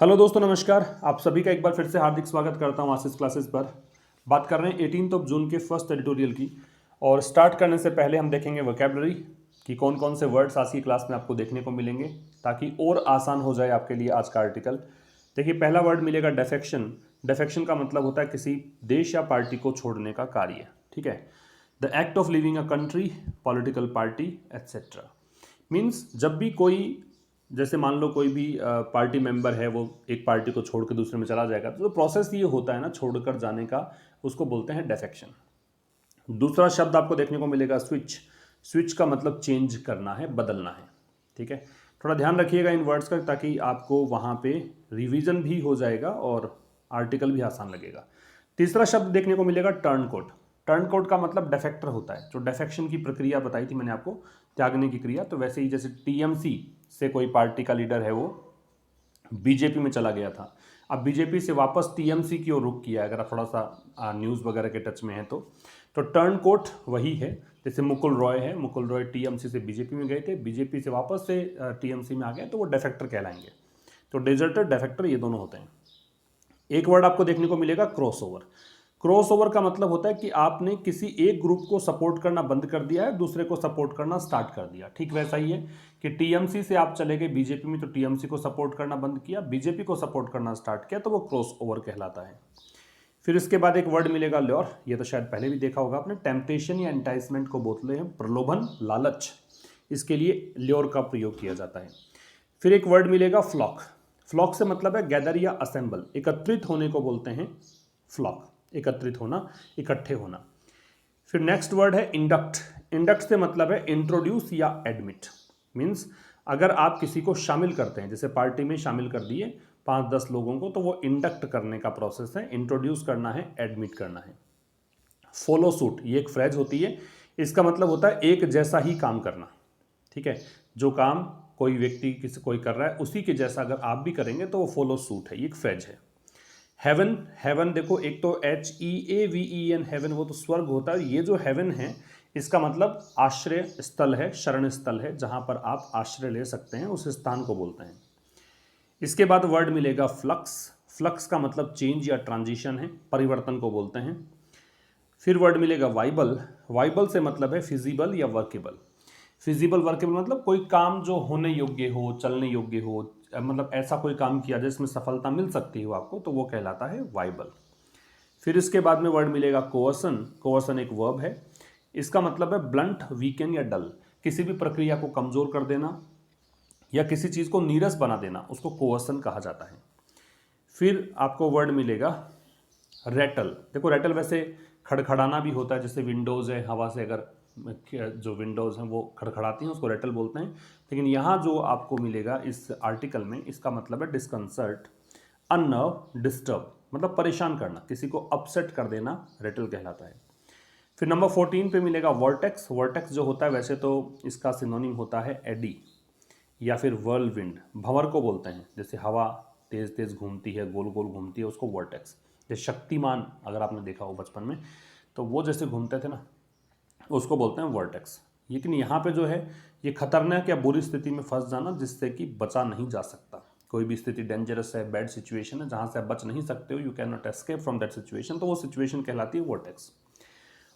Hello दोस्तों, नमस्कार। आप सभी का एक बार फिर से हार्दिक स्वागत करता हूं आशीष क्लासेस पर। बात कर रहे हैं 18 जून के फर्स्ट एडिटोरियल की। और स्टार्ट करने से पहले हम देखेंगे वोकैबुलरी कि कौन कौन से वर्ड्स आज की क्लास में आपको देखने को मिलेंगे, ताकि और आसान हो जाए आपके लिए आज का आर्टिकल। देखिए, पहला वर्ड मिलेगा डेफेक्शन। डेफेक्शन का मतलब होता है किसी देश या पार्टी को छोड़ने का कार्य। ठीक है। The act of living a country, political party etcetera. Means जब भी कोई, जैसे मान लो कोई भी पार्टी मेंबर है, वो एक पार्टी को छोड़ के दूसरे में चला जाएगा, तो जो प्रोसेस ये होता है ना छोड़कर जाने का, उसको बोलते हैं डेफेक्शन। दूसरा शब्द आपको देखने को मिलेगा स्विच। स्विच का मतलब चेंज करना है, बदलना है। ठीक है। थोड़ा ध्यान रखिएगा इन वर्ड्स का, ताकि आपको वहाँ पे रिवीजन भी हो जाएगा और आर्टिकल भी आसान लगेगा। तीसरा शब्द देखने को मिलेगा टर्न कोट। टर्न कोट का मतलब डेफेक्टर होता है। जो डेफेक्शन की प्रक्रिया बताई थी मैंने आपको, त्यागने की क्रिया, तो वैसे ही जैसे टीएमसी से कोई पार्टी का लीडर है वो बीजेपी में चला गया था, अब बीजेपी से वापस टीएमसी की ओर रुख किया है, अगर आप थोड़ा सा न्यूज़ वगैरह के टच में है तो टर्न कोट वही है। जैसे मुकुल रॉय है, मुकुल रॉय टीएमसी से बीजेपी में गए थे, बीजेपी से वापस से टीएमसी में आ गए, तो वो डेफेक्टर कहलाएंगे। तो डेजर्टर, डेफेक्टर, ये दोनों होते हैं। एक वर्ड आपको देखने को मिलेगा क्रॉसओवर। क्रॉसओवर का मतलब होता है कि आपने किसी एक ग्रुप को सपोर्ट करना बंद कर दिया है, दूसरे को सपोर्ट करना स्टार्ट कर दिया। ठीक वैसा ही है कि टीएमसी से आप चले गए बीजेपी में, तो टीएमसी को सपोर्ट करना बंद किया, बीजेपी को सपोर्ट करना स्टार्ट किया, तो वो क्रॉसओवर कहलाता है। फिर इसके बाद एक वर्ड मिलेगा ल्योर। ये तो शायद पहले भी देखा होगा आपने। टेम्पटेशन या एंटाइसमेंट को बोलते हैं प्रलोभन, लालच। इसके लिए ल्योर का प्रयोग किया जाता है। फिर एक वर्ड मिलेगा फ्लॉक। फ्लॉक से मतलब है गैदर या असेंबल, एकत्रित होने को बोलते हैं फ्लॉक। एकत्रित होना, इकट्ठे होना। फिर नेक्स्ट वर्ड है इंडक्ट। इंडक्ट से मतलब है इंट्रोड्यूस या एडमिट। मीन्स अगर आप किसी को शामिल करते हैं, जैसे पार्टी में शामिल कर दिए 5-10 लोगों को, तो वो इंडक्ट करने का प्रोसेस है। इंट्रोड्यूस करना है, एडमिट करना है। फॉलो सूट, ये एक फ्रेज होती है। इसका मतलब होता है एक जैसा ही काम करना। ठीक है। जो काम कोई व्यक्ति किसी कोई कर रहा है, उसी के जैसा अगर आप भी करेंगे तो वो फॉलो सूट है, ये एक फ्रेज है। हेवन, हेवन देखो, एक तो HEAVEN हेवन, वो तो स्वर्ग होता है। ये जो हेवन है, इसका मतलब आश्रय स्थल है, शरण स्थल है, जहां पर आप आश्रय ले सकते हैं, उस स्थान को बोलते हैं। इसके बाद वर्ड मिलेगा फ्लक्स। फ्लक्स का मतलब चेंज या ट्रांजिशन है, परिवर्तन को बोलते हैं। फिर वर्ड मिलेगा वाइबल। वाइबल से मतलब है फिजिबल या वर्केबल। फिजिबल, वर्केबल मतलब कोई काम जो होने योग्य हो, चलने योग्य हो, मतलब ऐसा कोई काम किया जिसमें सफलता मिल सकती हो आपको, तो वो कहलाता है वाइबल। फिर इसके बाद में वर्ड मिलेगा कोअर्सन। कोअर्सन एक वर्ब है। इसका मतलब है ब्लंट, वीकन या डल। किसी भी प्रक्रिया को कमजोर कर देना या किसी चीज को नीरस बना देना, उसको कोअर्सन कहा जाता है। फिर आपको वर्ड मिलेगा रेटल। देखो, रेटल वैसे खड़खड़ाना भी होता है, जैसे विंडोज़ है, हवा से अगर जो विंडोज़ हैं वो खड़खड़ाती हैं, उसको रेटल बोलते हैं। लेकिन यहाँ जो आपको मिलेगा इस आर्टिकल में, इसका मतलब है डिस्कंसर्ट, अनर्व, डिस्टर्ब, मतलब परेशान करना, किसी को अपसेट कर देना, रेटल कहलाता है। फिर नंबर 14 पे मिलेगा वर्टेक्स। वर्टेक्स जो होता है, वैसे तो इसका सिनोनिम होता है एडी या फिर वर्लविंड। भंवर को बोलते हैं, जैसे हवा तेज तेज घूमती है, गोल गोल घूमती है, उसको वर्टेक्स। जैसे शक्तिमान अगर आपने देखा हो बचपन में, तो वो जैसे घूमते थे ना, उसको बोलते हैं वर्टेक्स। लेकिन यहाँ पे जो है, ये खतरनाक या बुरी स्थिति में फंस जाना जिससे कि बचा नहीं जा सकता। कोई भी स्थिति डेंजरस है, बैड सिचुएशन है, जहाँ से आप बच नहीं सकते हो, you can not escape from that situation, तो वो सिचुएशन कहलाती है वर्टेक्स।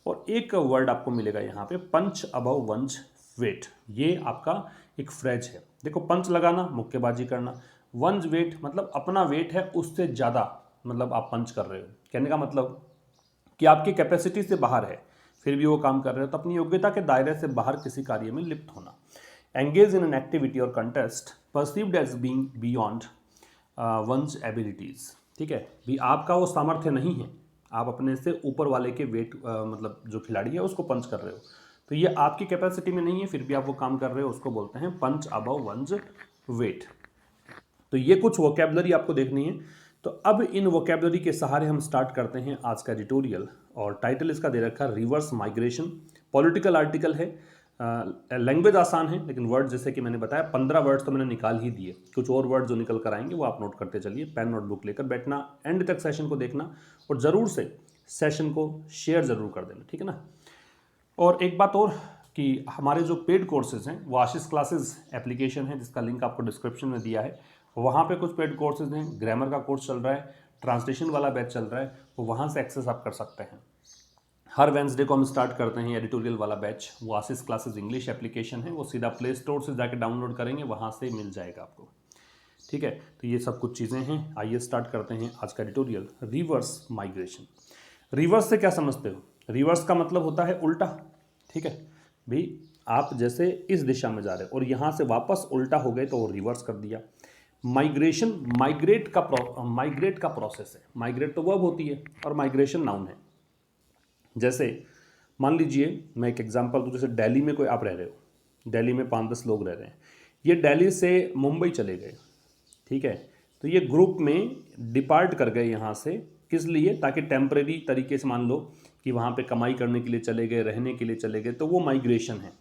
और एक वर्ड आपको मिलेगा यहाँ पे, पंच अबव वंज वेट। ये आपका एक फ्रेज है। देखो, पंच लगाना, मुक्केबाजी करना, वंज वेट मतलब अपना वेट है उससे ज़्यादा, मतलब आप पंच कर रहे हो। कहने का मतलब कि आपकी कैपेसिटी से बाहर है, फिर भी वो काम कर रहे हो, तो अपनी योग्यता के दायरे से बाहर किसी कार्य में लिप्त होना। एंगेज इन एन एक्टिविटी और contest perceived as being beyond one's abilities. ठीक है, भी आपका वो सामर्थ्य नहीं है, आप अपने से ऊपर वाले के वेट, मतलब जो खिलाड़ी है उसको पंच कर रहे हो, तो ये आपकी कैपेसिटी में नहीं है, फिर भी आप वो काम कर रहे हो, उसको बोलते हैं पंच अबव वंस वेट। तो ये कुछ वोकैबुलरी आपको देखनी है। तो अब इन वोकैबुलरी के सहारे हम स्टार्ट करते हैं आज का एडिटोरियल। और टाइटल इसका दे रखा है रिवर्स माइग्रेशन। पॉलिटिकल आर्टिकल है। लैंग्वेज आसान है, लेकिन वर्ड जैसे कि मैंने बताया 15 वर्ड्स तो मैंने निकाल ही दिए। कुछ और वर्ड जो निकल कर आएंगे वो आप नोट करते चलिए, पेन नोटबुक लेकर बैठना, एंड तक सेशन को देखना, और ज़रूर से सेशन को शेयर ज़रूर कर देना, ठीक है ना। और एक बात और, कि हमारे जो पेड कोर्सेज हैं वो आशीष क्लासेस एप्लीकेशन है, जिसका लिंक आपको डिस्क्रिप्शन में दिया है, वहाँ पे कुछ पेड कोर्सेज हैं, ग्रामर का कोर्स चल रहा है, ट्रांसलेशन वाला बैच चल रहा है, तो वहाँ से एक्सेस आप कर सकते हैं। हर वेंसडे को हम स्टार्ट करते हैं एडिटोरियल वाला बैच, वो आशीष क्लासेस इंग्लिश एप्लीकेशन है, वो सीधा प्ले स्टोर से जाकर डाउनलोड करेंगे, वहाँ से मिल जाएगा आपको। ठीक है, तो ये सब कुछ चीज़ें हैं। आइए स्टार्ट करते हैं आज का एडिटोरियल, रिवर्स माइग्रेशन। रिवर्स से क्या समझते हो? रिवर्स का मतलब होता है उल्टा। ठीक है भाई, आप जैसे इस दिशा में जा रहे हो और यहाँ से वापस उल्टा हो गए तो रिवर्स कर दिया। माइग्रेशन माइग्रेट का प्रोसेस है। माइग्रेट तो वर्ब होती है और माइग्रेशन नाउन है। जैसे मान लीजिए मैं एक एग्जांपल दूँ, जैसे दिल्ली में कोई आप रह रहे हो, दिल्ली में 5-10 लोग रह रहे हैं, ये दिल्ली से मुंबई चले गए। ठीक है, तो ये ग्रुप में डिपार्ट कर गए यहाँ से, किस लिए? ताकि टेम्परेरी तरीके से मान लो कि वहाँ पे कमाई करने के लिए चले गए, रहने के लिए चले गए, तो वो माइग्रेशन है।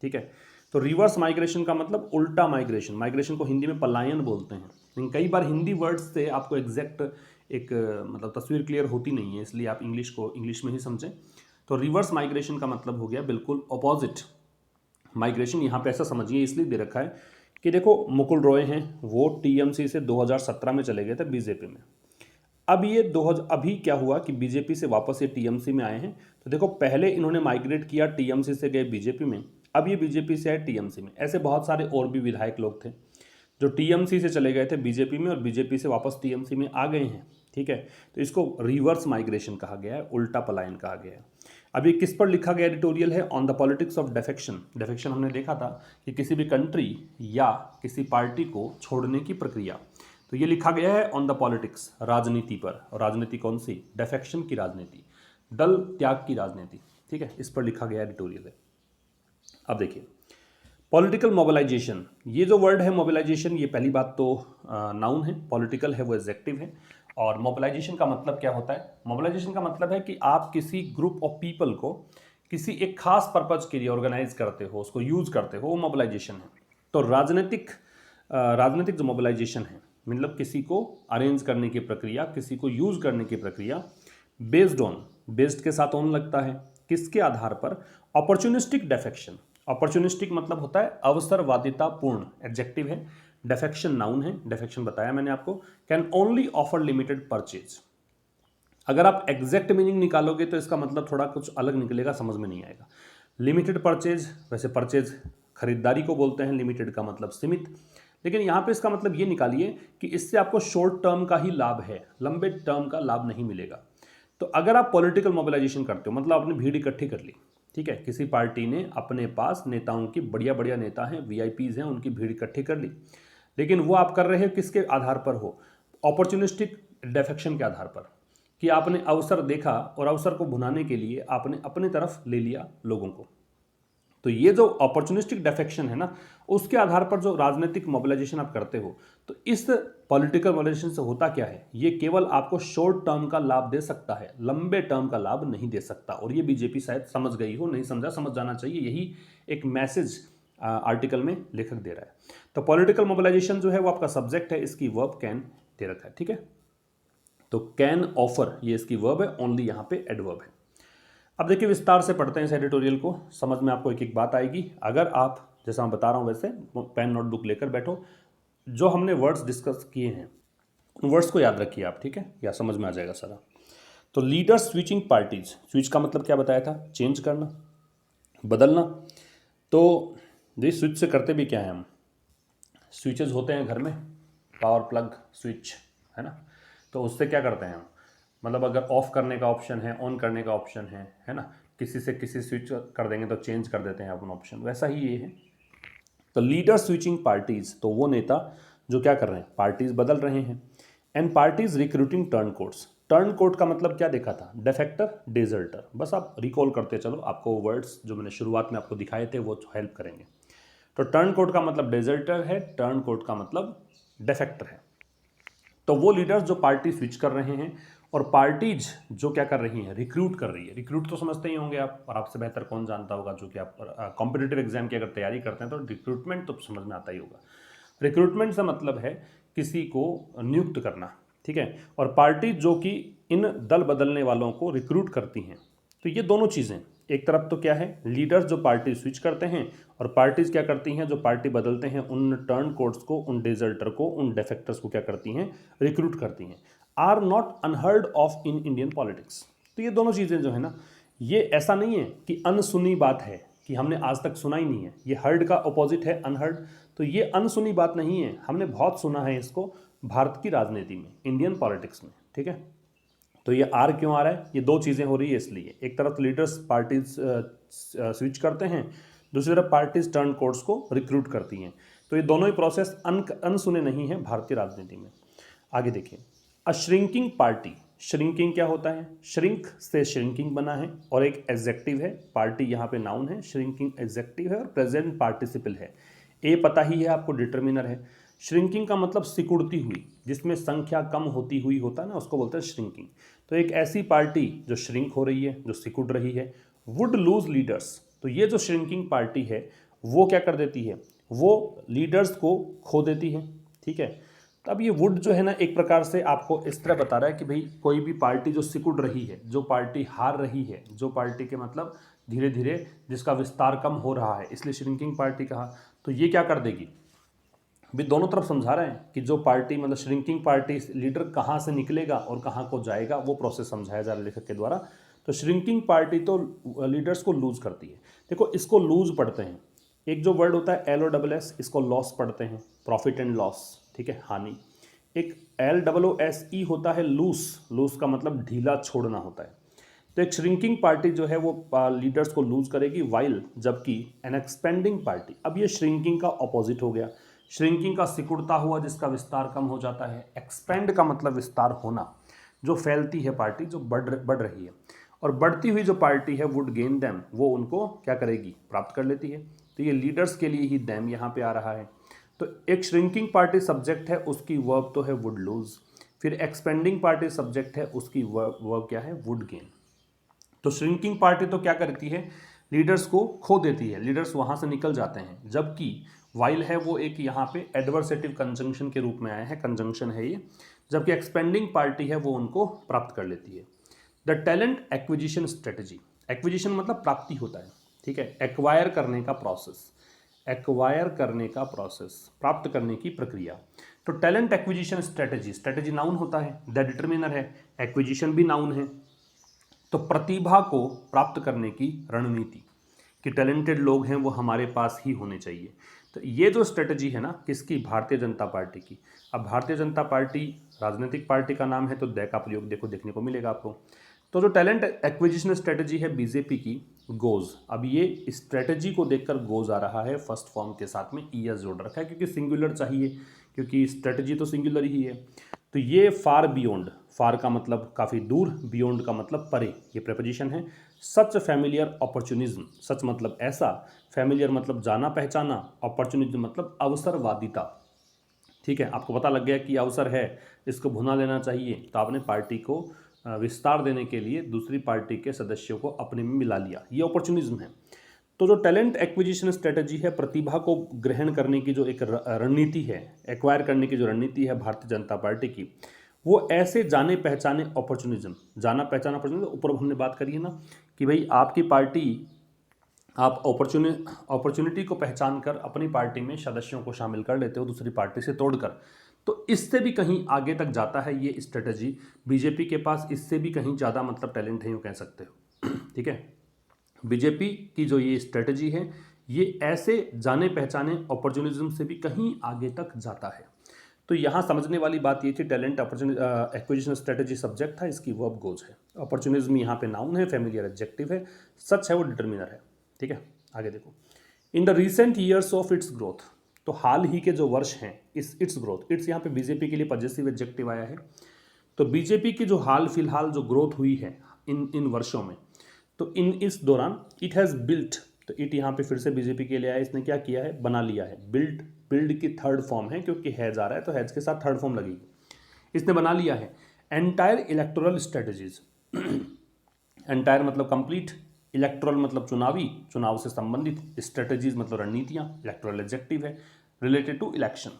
ठीक है, तो रिवर्स माइग्रेशन का मतलब उल्टा माइग्रेशन। माइग्रेशन को हिंदी में पलायन बोलते हैं, लेकिन कई बार हिंदी वर्ड्स से आपको एग्जैक्ट एक मतलब तस्वीर क्लियर होती नहीं है, इसलिए आप इंग्लिश को इंग्लिश में ही समझें। तो रिवर्स माइग्रेशन का मतलब हो गया बिल्कुल अपोजिट माइग्रेशन। यहाँ पे ऐसा समझिए, इसलिए दे रखा है कि देखो मुकुल रॉय हैं, वो टीएमसी से 2017 में चले गए थे बीजेपी में। अब ये अभी क्या हुआ कि बीजेपी से वापस ये टीएमसी में आए हैं। तो देखो पहले इन्होंने माइग्रेट किया, टीएमसी से गए बीजेपी में, अब ये बीजेपी से आए टीएमसी में। ऐसे बहुत सारे और भी विधायक लोग थे जो टीएमसी से चले गए थे बीजेपी में और बीजेपी से वापस टीएमसी में आ गए हैं। ठीक है, तो इसको रिवर्स माइग्रेशन कहा गया है, उल्टा पलायन कहा गया है। अब ये किस पर लिखा गया एडिटोरियल है? On the politics of defection. Defection हमने देखा था कि किसी भी कंट्री या किसी पार्टी को छोड़ने की प्रक्रिया। तो ये लिखा गया है ऑन द पॉलिटिक्स, राजनीति पर। और राजनीति कौन सी? डेफेक्शन की राजनीति, दल त्याग की राजनीति। ठीक है, इस पर लिखा गया एडिटोरियल है। अब देखिए पॉलिटिकल मोबिलाइजेशन, ये जो वर्ड है मोबिलाइजेशन, ये पहली बात तो नाउन है, पॉलिटिकल है वो एडजेक्टिव है। और मोबिलाइजेशन का मतलब क्या होता है? मोबिलाइजेशन का मतलब है कि आप किसी ग्रुप ऑफ पीपल को किसी एक खास पर्पज के लिए ऑर्गेनाइज करते हो, उसको यूज करते हो, वो मोबिलाइजेशन है। तो राजनीतिक जो मोबिलाइजेशन है मतलब किसी को अरेंज करने की प्रक्रिया, किसी को यूज करने की प्रक्रिया, बेस्ड के साथ ऑन लगता है, किसके आधार पर? Opportunistic defection. अपॉर्चुनिस्टिक मतलब होता है अवसरवादिता पूर्ण, एडजेक्टिव है। डेफेक्शन नाउन है, डेफेक्शन बताया मैंने आपको। Can only offer limited purchase. अगर आप एग्जैक्ट मीनिंग निकालोगे तो इसका मतलब थोड़ा कुछ अलग निकलेगा, समझ में नहीं आएगा। लिमिटेड परचेज, वैसे परचेज खरीदारी को बोलते हैं, लिमिटेड का मतलब सीमित, लेकिन यहाँ पे इसका मतलब ये निकालिए कि इससे आपको शॉर्ट टर्म का ही लाभ है, लंबे टर्म का लाभ नहीं मिलेगा। तो अगर आप पॉलिटिकल मोबिलाइजेशन करते हो, मतलब आपने भीड़ इकट्ठी कर ली, ठीक है, किसी पार्टी ने अपने पास नेताओं की, बढ़िया बढ़िया नेता हैं, वीआईपीज हैं, उनकी भीड़ इकट्ठी कर ली, लेकिन वो आप कर रहे हो किसके आधार पर हो? अपॉर्चुनिस्टिक डेफेक्शन के आधार पर, कि आपने अवसर देखा और अवसर को भुनाने के लिए आपने अपनी तरफ ले लिया लोगों को। तो ये जो अपॉर्चुनिस्टिक डेफेक्शन है ना, उसके आधार पर जो राजनीतिक मोबिलाइजेशन आप करते हो, तो इस पॉलिटिकल मोबिलाइजेशन से होता क्या है? ये केवल आपको शॉर्ट टर्म का लाभ दे सकता है, लंबे टर्म का लाभ नहीं दे सकता। और ये बीजेपी शायद समझ गई हो, नहीं समझा, समझ जाना चाहिए, यही एक मैसेज आर्टिकल में लेखक दे रहा है। तो पॉलिटिकल मोबिलाइजेशन जो है वो आपका सब्जेक्ट है, इसकी वर्ब कैन दे रखा है। ठीक है, तो कैन ऑफर ये इसकी वर्ब है, ओनली यहाँ पे एडवर्ब है। अब देखिए विस्तार से पढ़ते हैं इस एडिटोरियल को, समझ में आपको एक एक बात आएगी। अगर आप, जैसा मैं बता रहा हूँ वैसे पेन नोटबुक लेकर बैठो, जो हमने वर्ड्स डिस्कस किए हैं उन वर्ड्स को याद रखिए आप, ठीक है, या समझ में आ जाएगा सारा। तो लीडर स्विचिंग पार्टीज, स्विच का मतलब क्या बताया था? चेंज करना, बदलना। तो जी स्विच से करते भी क्या है हम? स्विचेज होते हैं घर में, पावर प्लग स्विच है ना, तो उससे क्या करते हैं हम? मतलब अगर ऑफ करने का ऑप्शन है, ऑन करने का ऑप्शन है ना, किसी से किसी स्विच कर देंगे तो चेंज कर देते हैं अपन ऑप्शन, वैसा ही ये है। तो लीडर स्विचिंग पार्टीज, तो वो नेता जो क्या कर रहे हैं? पार्टीज बदल रहे हैं। And parties recruiting turncoats. Turncoat का मतलब क्या देखा था? डेफेक्टर, डेजर्टर। बस आप रिकॉल करते चलो, आपको वर्ड्स जो मैंने शुरुआत में आपको दिखाए थे वो हेल्प करेंगे। तो टर्न कोट का मतलब डेजर्टर है, टर्न कोट का मतलब डेफेक्टर है। तो वो लीडर्स जो पार्टी स्विच कर रहे हैं, और पार्टीज जो क्या कर रही हैं? रिक्रूट कर रही है। रिक्रूट तो समझते ही होंगे आप, और आपसे बेहतर कौन जानता होगा, जो कि आप कॉम्पिटिटिव एग्जाम की अगर तैयारी करते हैं तो रिक्रूटमेंट तो समझ में आता ही होगा। रिक्रूटमेंट से मतलब है किसी को नियुक्त करना, ठीक है, और पार्टी जो कि इन दल बदलने वालों को रिक्रूट करती हैं। तो ये दोनों चीज़ें, एक तरफ तो क्या है, लीडर्स जो पार्टी स्विच करते हैं और पार्टीज क्या करती हैं, जो पार्टी बदलते हैं उन टर्न कोड्स को, उन डिजर्टर को, उन डिफेक्टर्स को क्या करती हैं, रिक्रूट करती हैं, are not unheard of in Indian politics. तो ये दोनों चीज़ें जो है ना, ये ऐसा नहीं है कि अनसुनी बात है कि हमने आज तक सुना ही नहीं है, ये हर्ड का अपोजिट है अनहर्ड। तो ये अनसुनी बात नहीं है, हमने बहुत सुना है इसको भारत की राजनीति में, इंडियन पॉलिटिक्स में, ठीक है। तो ये आर क्यों आ रहा है, ये दो चीज़ें हो रही है इसलिए, एक तरफ लीडर्स पार्टीज स्विच करते हैं, दूसरी तरफ पार्टीज टर्न कोड्स को रिक्रूट करती हैं। तो ये दोनों ही प्रोसेस अनसुने नहीं हैं भारतीय राजनीति में। आगे देखिए, अ श्रिंकिंग पार्टी, श्रिंकिंग क्या होता है, श्रिंक से श्रिंकिंग बना है और एक एडजेक्टिव है, पार्टी यहाँ पे नाउन है, श्रिंकिंग एडजेक्टिव है और प्रेजेंट पार्टिसिपल है। ए पता ही है आपको, डिटर्मिनर है। श्रिंकिंग का मतलब सिकुड़ती हुई, जिसमें संख्या कम होती हुई होता है ना, उसको बोलते हैं श्रिंकिंग। तो एक ऐसी पार्टी जो श्रिंक हो रही है, जो सिकुड़ रही है, वुड लूज लीडर्स। तो ये जो श्रिंकिंग पार्टी है वो क्या कर देती है, वो लीडर्स को खो देती है, ठीक है। तो अब ये वुड जो है ना, एक प्रकार से आपको इस तरह बता रहा है कि भाई कोई भी पार्टी जो सिकुड़ रही है, जो पार्टी हार रही है, जो पार्टी के मतलब धीरे धीरे जिसका विस्तार कम हो रहा है, इसलिए श्रिंकिंग पार्टी कहा। तो ये क्या कर देगी, भी दोनों तरफ समझा रहे हैं कि जो पार्टी मतलब श्रिंकिंग पार्टी लीडर कहाँ से निकलेगा और कहाँ को जाएगा, वो प्रोसेस समझाया जा रहा है लेखक के द्वारा। तो श्रिंकिंग पार्टी तो लीडर्स को लूज करती है। देखो इसको लूज पढ़ते हैं, एक जो वर्ड होता है LOSS, इसको लॉस पढ़ते हैं, प्रॉफिट एंड लॉस, ठीक है, हानि। एक LOOSE होता है लूस, लूस का मतलब ढीला छोड़ना होता है। तो एक श्रिंकिंग पार्टी जो है वो लीडर्स को लूज करेगी, वाइल जबकि एन एक्सपेंडिंग पार्टी, अब ये श्रिंकिंग का ऑपोजिट हो गया। श्रिंकिंग का सिकुड़ता हुआ जिसका विस्तार कम हो जाता है, एक्सपेंड का मतलब विस्तार होना, जो फैलती है पार्टी, जो बढ़ रही है। और बढ़ती हुई जो पार्टी है वुड गेन दैम, वो उनको क्या करेगी, प्राप्त कर लेती है। तो ये लीडर्स के लिए ही दैम यहाँ पे आ रहा है। तो एक श्रिंकिंग पार्टी सब्जेक्ट है, उसकी वर्ब तो है वुड लूज। फिर एक्सपेंडिंग पार्टी सब्जेक्ट है, उसकी वर्ब क्या है, वुड गेन। तो श्रिंकिंग पार्टी तो क्या करती है, लीडर्स को खो देती है, लीडर्स वहाँ से निकल जाते हैं। जबकि वाइल है वो एक यहाँ पे एडवर्सेटिव कंजंक्शन के रूप में आया है, कंजंक्शन है ये। जबकि एक्सपेंडिंग पार्टी है वो उनको प्राप्त कर लेती है। The talent acquisition strategy, acquisition मतलब प्राप्ति होता है, ठीक है, एक्वायर करने का प्रोसेस, एक्वायर करने का प्रोसेस, प्राप्त करने की प्रक्रिया। तो talent acquisition strategy, strategy noun होता है, द डिटर्मिनर है, एक्विजिशन भी नाउन है। तो प्रतिभा को प्राप्त करने की रणनीति, कि टैलेंटेड लोग हैं वो हमारे पास ही होने चाहिए। तो ये जो स्ट्रेटजी है ना, किसकी, भारतीय जनता पार्टी की। अब भारतीय जनता पार्टी राजनीतिक पार्टी का नाम है, तो द का प्रयोग देखने को मिलेगा आपको। तो जो टैलेंट एक्विजिशन स्ट्रेटजी है बीजेपी की, गोज, अब ये स्ट्रेटजी को देखकर गोज आ रहा है, फर्स्ट फॉर्म के साथ में ES जोड़ रखा है क्योंकि सिंगुलर चाहिए, क्योंकि स्ट्रेटजी तो सिंगुलर ही है। तो ये फार बियॉन्ड, फार का मतलब काफ़ी दूर, बियॉन्ड का मतलब परे, ये प्रेपोजिशन है। सच फैमिलियर अपॉर्चुनिज्म, सच मतलब ऐसा, फैमिलियर मतलब जाना पहचाना, अपॉर्चुनिज्म मतलब अवसरवादिता, ठीक है। आपको पता लग गया कि अवसर है, इसको भुना लेना चाहिए, तो आपने पार्टी को विस्तार देने के लिए दूसरी पार्टी के सदस्यों को अपने में मिला लिया, ये अपॉर्चुनिज्म है। तो जो टैलेंट एक्विजिशन स्ट्रेटजी है, प्रतिभा को ग्रहण करने की जो एक रणनीति है, एक्वायर करने की जो रणनीति है भारतीय जनता पार्टी की, वो ऐसे जाने पहचाने अपॉर्चुनिज्म, जाना पहचाना अपॉर्चुनिज्म, ऊपर हमने बात करी है ना कि भाई आपकी पार्टी, आप अपॉर्चुनिटी को पहचान कर अपनी पार्टी में सदस्यों को शामिल कर लेते हो दूसरी पार्टी से तोड़कर। तो इससे भी कहीं आगे तक जाता है ये स्ट्रेटजी, बीजेपी के पास इससे भी कहीं ज़्यादा मतलब टैलेंट है, यूँ कह सकते हो, ठीक है। बीजेपी की जो ये स्ट्रेटजी है, ये ऐसे जाने पहचाने अपॉर्चुनिज्म से भी कहीं आगे तक जाता है। तो यहाँ समझने वाली बात ये थी, टैलेंट एक्विजिशन स्ट्रेटजी सब्जेक्ट था, इसकी वर्ब गोज है, अपॉर्चुनिज्म यहाँ पे नाउन है, फैमिलियर एडजेक्टिव है, सच है वो डिटर्मिनर है, ठीक है। आगे देखो, in the recent years of its growth, तो हाल ही के जो वर्ष हैं, इट्स ग्रोथ, इट्स यहाँ पे बीजेपी के लिए पॉजिटिव एडजेक्टिव आया है। तो बीजेपी की जो हाल फिलहाल जो ग्रोथ हुई है इन वर्षों में, तो इस दौरान इट हैज़ बिल्ट, तो इट यहाँ पे फिर से बीजेपी के लिए आया, इसने क्या किया है, बना लिया है। बिल्ड की थर्ड फॉर्म है, क्योंकि हैज़ आ रहा है तो हैज़ के साथ थर्ड फॉर्म लगेगी, इसने बना लिया है। एंटायर इलेक्टोरल स्ट्रेटजीज, एंटायर मतलब कंप्लीट, इलेक्टोरल मतलब चुनावी, चुनाव से संबंधित, स्ट्रेटजीज मतलब रणनीतियाँ, इलेक्टोरल एडजेक्टिव है, रिलेटेड टू इलेक्शन।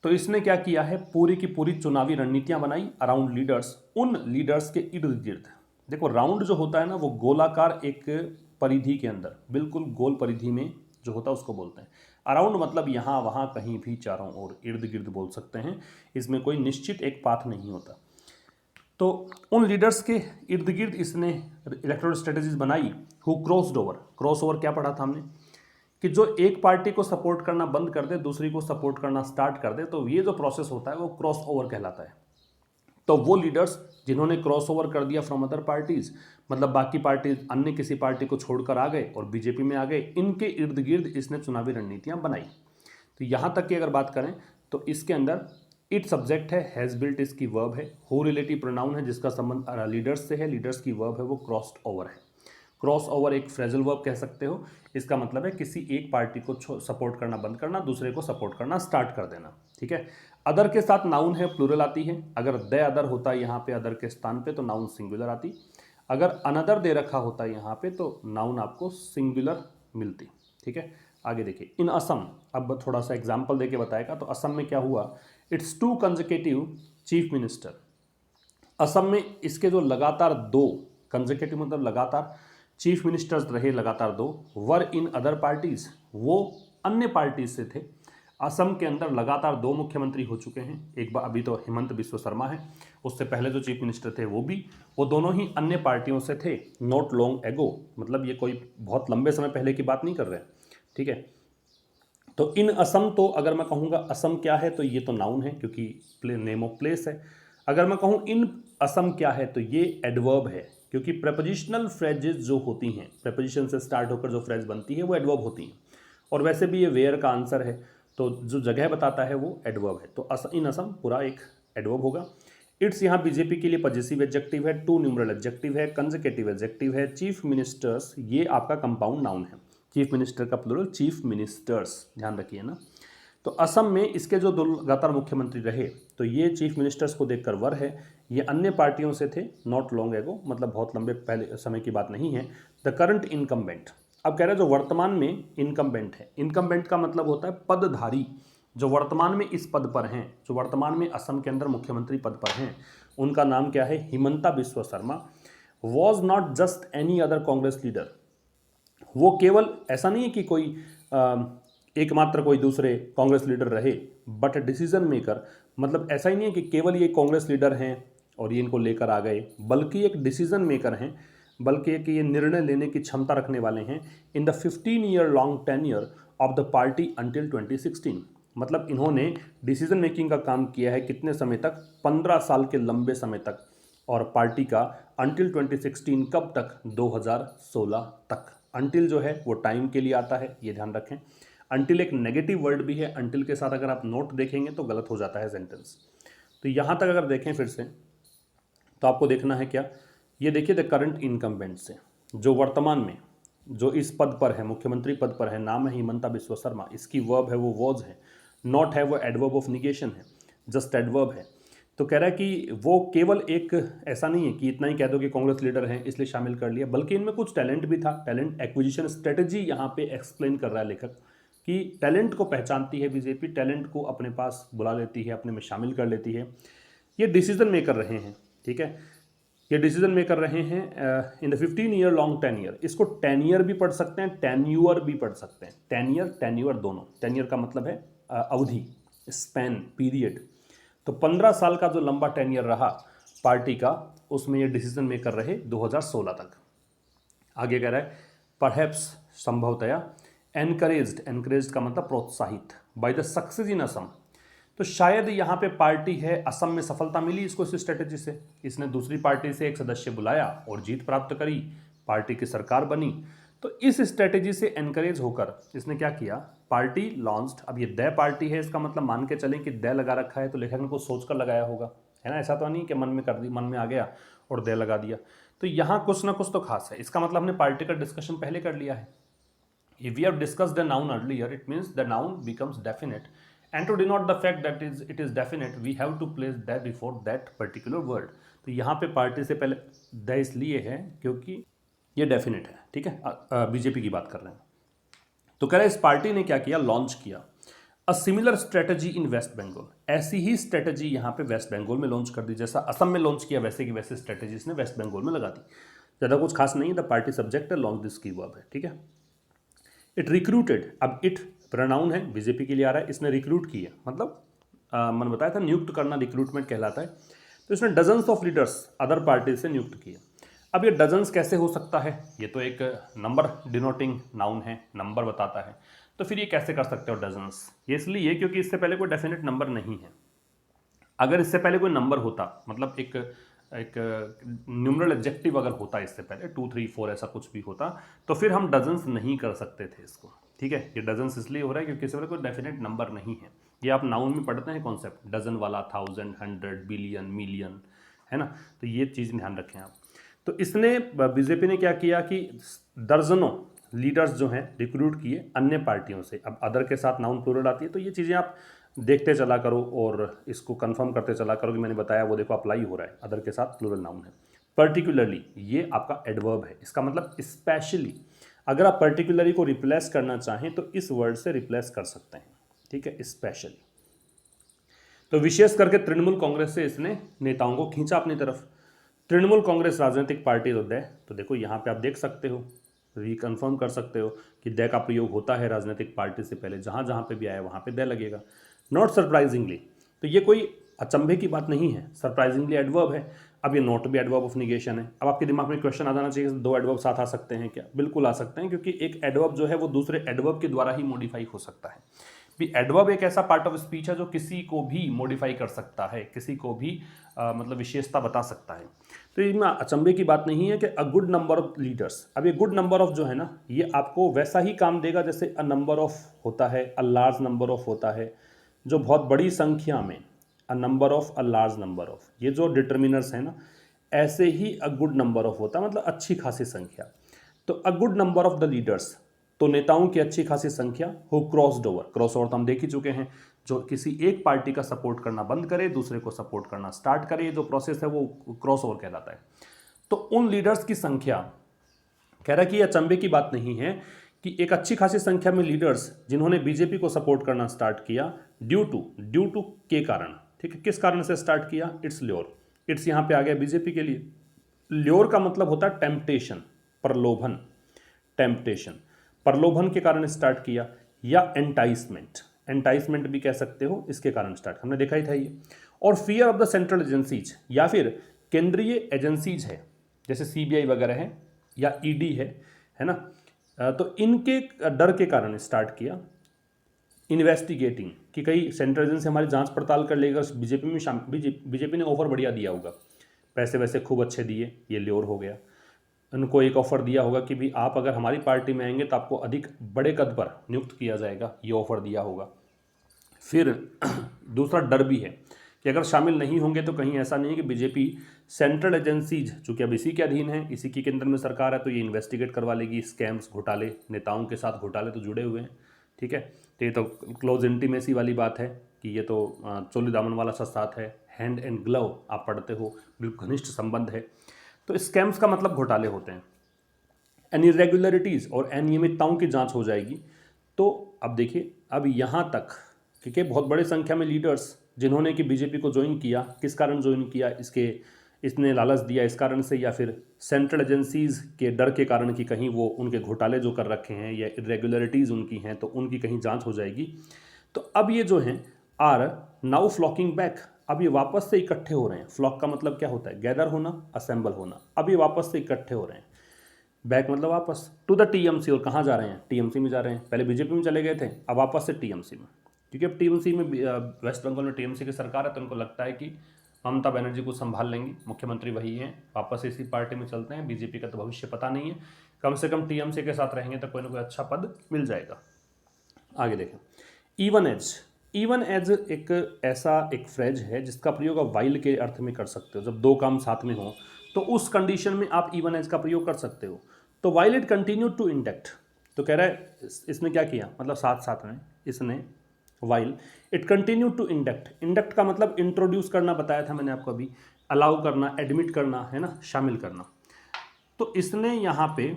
तो इसने क्या किया है, पूरी की पूरी चुनावी रणनीतियाँ बनाई अराउंड लीडर्स, उन लीडर्स के इर्द गिर्द, देखो राउंड जो होता है ना वो गोलाकार एक परिधि के अंदर, बिल्कुल गोल परिधि में जो होता है उसको बोलते हैं। अराउंड मतलब यहाँ वहाँ कहीं भी, चारों ओर, इर्द गिर्द बोल सकते हैं। इसमें कोई निश्चित एक पाथ नहीं होता। तो उन लीडर्स के इर्द गिर्द इसने इलेक्टोरल स्ट्रेटजीज बनाई। Who crossed over, cross over क्या पढ़ा था हमने, कि जो एक पार्टी को सपोर्ट करना बंद कर दे, दूसरी को सपोर्ट करना स्टार्ट कर दे, तो ये जो प्रोसेस होता है वो क्रॉस ओवर कहलाता है। तो वो लीडर्स जिन्होंने क्रॉस ओवर कर दिया फ्रॉम अदर पार्टीज, मतलब बाकी पार्टीज अन्य किसी पार्टी को छोड़कर आ गए और बीजेपी में आ गए, इनके इर्द गिर्द इसने चुनावी रणनीतियां बनाई। तो यहां तक की अगर बात करें तो इसके अंदर इट सब्जेक्ट है, हैज बिल्ट इसकी वर्ब है, हु रिलेटिव प्रोनाउन है जिसका संबंध लीडर्स से है, लीडर्स की वर्ब है वो क्रॉस्ड ओवर है। क्रॉस ओवर एक फ्रेजल वर्ब कह सकते हो। इसका मतलब है किसी एक पार्टी को सपोर्ट करना बंद करना, दूसरे को सपोर्ट करना स्टार्ट कर देना। ठीक है। अदर के साथ नाउन है, प्लूरल आती है। अगर द अदर होता है यहाँ पे अदर के स्थान पे तो नाउन सिंगुलर आती। अगर अनदर दे रखा होता है यहाँ पे तो नाउन आपको सिंगुलर मिलती। ठीक है। आगे देखिए, इन असम, अब थोड़ा सा एग्जाम्पल देके बताएगा। तो असम में क्या हुआ, it's 2 consecutive chief minister. Assam में इसके जो लगातार 2, कंसेक्यूटिव मतलब लगातार, चीफ मिनिस्टर्स रहे लगातार 2, वर इन अदर पार्टीज, वो अन्य पार्टीज से थे। असम के अंदर लगातार 2 मुख्यमंत्री हो चुके हैं। एक बार अभी तो हिमंत बिस्वा शर्मा है, उससे पहले जो चीफ मिनिस्टर थे वो दोनों ही अन्य पार्टियों से थे। नॉट लॉन्ग एगो, मतलब ये कोई बहुत लंबे समय पहले की बात नहीं कर रहे हैं। ठीक है। तो इन असम, तो अगर मैं कहूँगा असम क्या है तो ये तो नाउन है क्योंकि नेम ऑफ प्लेस है। अगर मैं कहूँ इन असम क्या है तो ये एडवर्ब है, क्योंकि प्रेपोजिशनल फ्रेजेस जो होती हैं, प्रेपोजिशन से स्टार्ट होकर जो फ्रेज बनती है वो एडवर्ब होती हैं। और वैसे भी ये वेयर का आंसर है, तो जो जगह बताता है वो एडवर्ब है। तो इन असम पूरा एक एडवर्ब होगा। इट्स यहाँ बीजेपी के लिए पजेसिव एडजेक्टिव है, 2 न्यूमरल एडजेक्टिव है, कंसेक्यूटिव एडजेक्टिव है। चीफ मिनिस्टर्स ये आपका कंपाउंड नाउन है। चीफ मिनिस्टर का प्लूरल चीफ मिनिस्टर्स, ध्यान रखिए ना। तो असम में इसके जो 2 लगातार मुख्यमंत्री रहे, तो ये चीफ मिनिस्टर्स को देखकर वर है। ये अन्य पार्टियों से थे, नॉट लॉन्ग एगो, मतलब बहुत लंबे पहले समय की बात नहीं है। द करंट इनकम्बेंट, अब कह रहे हैं जो वर्तमान में इनकम्बेंट है। इनकम्बेंट का मतलब होता है पदधारी, जो वर्तमान में इस पद पर हैं, जो वर्तमान में असम के अंदर मुख्यमंत्री पद पर हैं, उनका नाम क्या है, Himanta Biswa Sharma. Was not just any other Congress leader, वो केवल ऐसा नहीं है कि कोई एकमात्र कोई दूसरे कांग्रेस लीडर रहे, बट डिसीजन मेकर, मतलब ऐसा ही नहीं है कि केवल ये कांग्रेस लीडर हैं और ये इनको लेकर आ गए, बल्कि एक डिसीजन मेकर हैं, बल्कि एक ये निर्णय लेने की क्षमता रखने वाले हैं। In the 15 year long tenure of the party until 2016, मतलब इन्होंने डिसीजन मेकिंग का काम किया है कितने समय तक, 15 साल के लंबे समय तक। और पार्टी का अंटिल 2016 कब तक, 2016 तक। अंटिल जो है वो टाइम के लिए आता है, ये ध्यान रखें। अंटिल एक नेगेटिव वर्ड भी है, अंटिल के साथ अगर आप नोट देखेंगे तो गलत हो जाता है सेंटेंस। तो यहाँ तक अगर देखें फिर से तो आपको देखना है क्या, ये देखिए, द करंट इनकम्बेंट से, जो वर्तमान में जो इस पद पर है, मुख्यमंत्री पद पर है, नाम है हिमंता बिस्वा शर्मा, इसकी वर्ब है वो वॉज है, नॉट है वो एडवर्ब ऑफ निगेशन है, जस्ट एडवर्ब है। तो कह रहा है कि वो केवल एक, ऐसा नहीं है कि इतना ही कह दो कि कांग्रेस लीडर हैं इसलिए शामिल कर लिया, बल्कि इनमें कुछ टैलेंट भी था। टैलेंट एक्विजिशन स्ट्रेटजी यहाँ पे एक्सप्लेन कर रहा है लेखक, कि टैलेंट को पहचानती है बीजेपी, टैलेंट को अपने पास बुला लेती है, अपने में शामिल कर लेती है। ये डिसीजन मेकर रहे हैं। ठीक है, ये डिसीजन मेकर रहे हैं in the 15 year long tenure. इसको टेन्योर भी पढ़ सकते हैं, टेन्यूअर भी पढ़ सकते हैं, टेन्योर दोनों। टेन्योर का मतलब है अवधि, स्पैन, पीरियड। तो 15 साल का जो लंबा टेन्योर रहा पार्टी का, उसमें ये डिसीजन मेकर रहे 2016 तक। आगे कह रहा है परहैप्स, संभवतया, एनकरेज्ड का मतलब प्रोत्साहित, by the success in Assam. तो शायद यहाँ पे पार्टी है, असम में सफलता मिली इसको इस स्ट्रेटेजी से, इसने दूसरी पार्टी से एक सदस्य बुलाया और जीत प्राप्त करी, पार्टी की सरकार बनी। तो इस स्ट्रेटेजी से एनकरेज होकर इसने क्या किया, पार्टी लॉन्च्ड। अब ये द पार्टी है, इसका मतलब मान के चलें कि द लगा रखा है, तो लेखक ने को सोचकर लगाया होगा, है ना। ऐसा तो नहीं कि मन में कर दी, मन में आ गया और द लगा दिया। तो यहाँ कुछ ना कुछ तो खास है, इसका मतलब हमने पार्टी का डिस्कशन पहले कर लिया है। If we have discussed the noun earlier, it means the noun becomes definite, and to denote the fact that it is definite, we have to place that before that particular word. तो यहाँ पे party से पहले the इसलिए है क्योंकि ये definite है। ठीक है, बीजेपी की बात कर रहे हैं। तो कह रहे हैं इस पार्टी ने क्या किया, लॉन्च किया a similar strategy in West Bengal. ऐसी ही स्ट्रेटजी यहाँ पे वेस्ट बंगाल में लॉन्च कर दी, जैसा असम में लॉन्च किया वैसे की वैसे स्ट्रेटजी इसने वेस्ट बंगाल में लगा दी। ज़्यादा कुछ खास नहीं है, द पार्टी सब्जेक्ट है, लॉन्च दिस कीवर्ड है, ठीक है। इट रिक्रूटेड, अब इट प्रोनाउन है, बीजेपी के लिए आ रहा है, इसने रिक्रूट किया, मतलब मैंने बताया था नियुक्त करना रिक्रूटमेंट कहलाता है। तो इसने dozens of leaders other party से नियुक्त किए। अब ये डजन्स कैसे हो सकता है, ये तो एक नंबर डिनोटिंग नाउन है, नंबर बताता है, तो फिर ये कैसे कर सकते हो डजन्स, ये इसलिए क्योंकि इससे पहले कोई डेफिनेट नंबर नहीं है। अगर इससे पहले कोई नंबर होता, मतलब एक न्यूमरल एडजेक्टिव अगर होता इससे पहले 2 3 4 ऐसा कुछ भी होता, तो फिर हम डजन्स नहीं कर सकते थे इसको, ठीक है। ये डजन्स इसलिए हो रहा है क्योंकि इससे पहले कोई डेफिनेट नंबर नहीं है। ये आप नाउन में पढ़ते हैं कॉन्सेप्ट, डजन वाला, 1000, 100, बिलियन, मिलियन, है ना। तो ये चीज़ ध्यान रखें आप। तो इसने बीजेपी ने क्या किया कि दर्जनों लीडर्स जो हैं रिक्रूट किए अन्य पार्टियों से। अब अदर के साथ नाउन प्लूरल आती है, तो ये चीज़ें आप देखते चला करो और इसको कंफर्म करते चला करो कि मैंने बताया वो देखो अप्लाई हो रहा है, अदर के साथ प्लूरल नाउन है। पर्टिकुलरली ये आपका एडवर्ब है, इसका मतलब स्पेशली। अगर आप पर्टिकुलरली को रिप्लेस करना चाहें तो इस वर्ड से रिप्लेस कर सकते हैं, ठीक है, स्पेशली। तो विशेष करके तृणमूल कांग्रेस से इसने नेताओं को खींचा अपनी तरफ। तृणमूल कांग्रेस राजनीतिक पार्टी तो दे, तो देखो यहाँ पे आप देख सकते हो, रिकन्फर्म कर सकते हो कि दे का प्रयोग होता है राजनीतिक पार्टी से पहले, जहाँ जहाँ पे भी आया वहाँ पे दे लगेगा। नॉट सरप्राइजिंगली, तो ये कोई अचंभे की बात नहीं है, सरप्राइजिंगली एडवर्ब है। अब ये नॉट भी एडवर्ब ऑफ निगेशन है। अब आपके दिमाग में क्वेश्चन आ जाना चाहिए, दो एडवर्ब साथ आ सकते हैं क्या? बिल्कुल आ सकते हैं, क्योंकि एक एडवर्ब जो है वो दूसरे एडवर्ब के द्वारा ही मॉडिफाई हो सकता है। भी एडवर्ब एक ऐसा पार्ट ऑफ स्पीच है जो किसी को भी मॉडिफाई कर सकता है, किसी को भी मतलब विशेषता बता सकता है। तो इसमें अचंभे की बात नहीं है कि a good number of leaders. अब ये गुड नंबर ऑफ जो है ना, ये आपको वैसा ही काम देगा जैसे अ नंबर ऑफ होता है, अ लार्ज नंबर ऑफ होता है, जो बहुत बड़ी संख्या में, a number of, a large number of, ये जो डिटर्मिनर्स है ना, ऐसे ही अ गुड नंबर ऑफ होता है, मतलब अच्छी खासी संख्या। तो a good number of the leaders, तो नेताओं की अच्छी खासी संख्या, हो क्रॉस्ड ओवर, क्रॉस ओवर तो हम देख ही चुके हैं, जो किसी एक पार्टी का सपोर्ट करना बंद करे, दूसरे को सपोर्ट करना स्टार्ट करे, जो प्रोसेस है वो क्रॉस ओवर कहलाता है। तो उन लीडर्स की संख्या, कह रहा है कि यह अचंभे की बात नहीं है कि एक अच्छी खासी संख्या में लीडर्स जिन्होंने बीजेपी को सपोर्ट करना स्टार्ट किया, ड्यू टू के कारण, ठीक है, किस कारण से स्टार्ट किया? इट्स ल्योर, इट्स यहाँ पे आ गया बीजेपी के लिए। ल्योर का मतलब होता है टेम्पटेशन, प्रलोभन, टेम्पटेशन, प्रलोभन के कारण स्टार्ट किया, या एंटाइसमेंट, एंटाइसमेंट भी कह सकते हो, इसके कारण स्टार्ट, हमने देखा ही था ये। और fear of the central agencies, या फिर केंद्रीय एजेंसीज है, जैसे सीबीआई वगैरह है या ईडी है ना, तो इनके डर के कारण स्टार्ट किया। इन्वेस्टिगेटिंग, कि कई सेंट्रल एजेंसी हमारी जांच पड़ताल कर लेगा, बीजेपी में बीजेपी ने ऑफर बढ़िया दिया होगा, पैसे वैसे खूब अच्छे दिए, ये ल्योर हो गया। उनको एक ऑफर दिया होगा कि भी आप अगर हमारी पार्टी में आएंगे तो आपको अधिक बड़े कद पर नियुक्त किया जाएगा, ये ऑफर दिया होगा। फिर दूसरा डर भी है कि अगर शामिल नहीं होंगे तो कहीं ऐसा नहीं है कि बीजेपी सेंट्रल एजेंसीज, चूँकि अब इसी के अधीन है, इसी की केंद्र में सरकार है, तो ये इन्वेस्टिगेट करवा लेगी, स्कैम्स, घोटाले, नेताओं के साथ घोटाले तो जुड़े हुए हैं, ठीक है। तो ये तो क्लोज इंटीमेसी वाली बात है कि ये तो चोली दामन वाला सा साथ है, हैंड एंड ग्लव आप पढ़ते हो, बिल्कुल घनिष्ठ संबंध है। तो स्कैम्स का मतलब घोटाले होते हैं। इरेगुलरिटीज़ और अनियमितताओं की जांच हो जाएगी। तो अब देखिए, अब यहाँ तक क्योंकि बहुत बड़ी संख्या में लीडर्स जिन्होंने कि बीजेपी को ज्वाइन किया, किस कारण ज्वाइन किया, इसने लालच दिया इस कारण से, या फिर सेंट्रल एजेंसीज के डर के कारण कि कहीं वो उनके घोटाले जो कर रखे हैं या इरेगुलरिटीज़ उनकी हैं तो उनकी कहीं जांच हो जाएगी। तो अब ये जो हैं आर नाउ फ्लॉकिंग बैक, अब ये वापस से इकट्ठे हो रहे हैं। फ्लॉक का मतलब क्या होता है? गैदर होना, असेंबल होना। अब ये वापस से इकट्ठे हो रहे हैं, बैक मतलब वापस, टू द टीएमसी। और कहाँ जा रहे हैं? टीएमसी में जा रहे हैं। पहले बीजेपी में चले गए थे, अब वापस से टीएमसी में, क्योंकि अब टीएमसी में वेस्ट बंगाल में टीएमसी की सरकार है, तो उनको लगता है कि ममता बनर्जी को संभाल लेंगी, मुख्यमंत्री वही हैं, वापस इसी पार्टी में चलते हैं। बीजेपी का तो भविष्य पता नहीं है, कम से कम टीएमसी के साथ रहेंगे तो कोई ना कोई अच्छा पद मिल जाएगा। आगे देखें, इवन एज। इवन एज एक ऐसा एक फ्रेज है जिसका प्रयोग आप वाइल के अर्थ में कर सकते हो। जब दो काम साथ में हो तो उस कंडीशन में आप इवन एज का प्रयोग कर सकते हो। तो वाइल इट कंटिन्यू टू इंडेक्ट, तो कह रहा है इसने क्या किया, मतलब साथ साथ में इसने, वाइल इट कंटिन्यू टू इंडेक्ट। इंडेक्ट का मतलब इंट्रोड्यूस करना, बताया था मैंने आपको अभी, अलाउ करना, एडमिट करना, है ना, शामिल करना। तो इसने यहाँ पे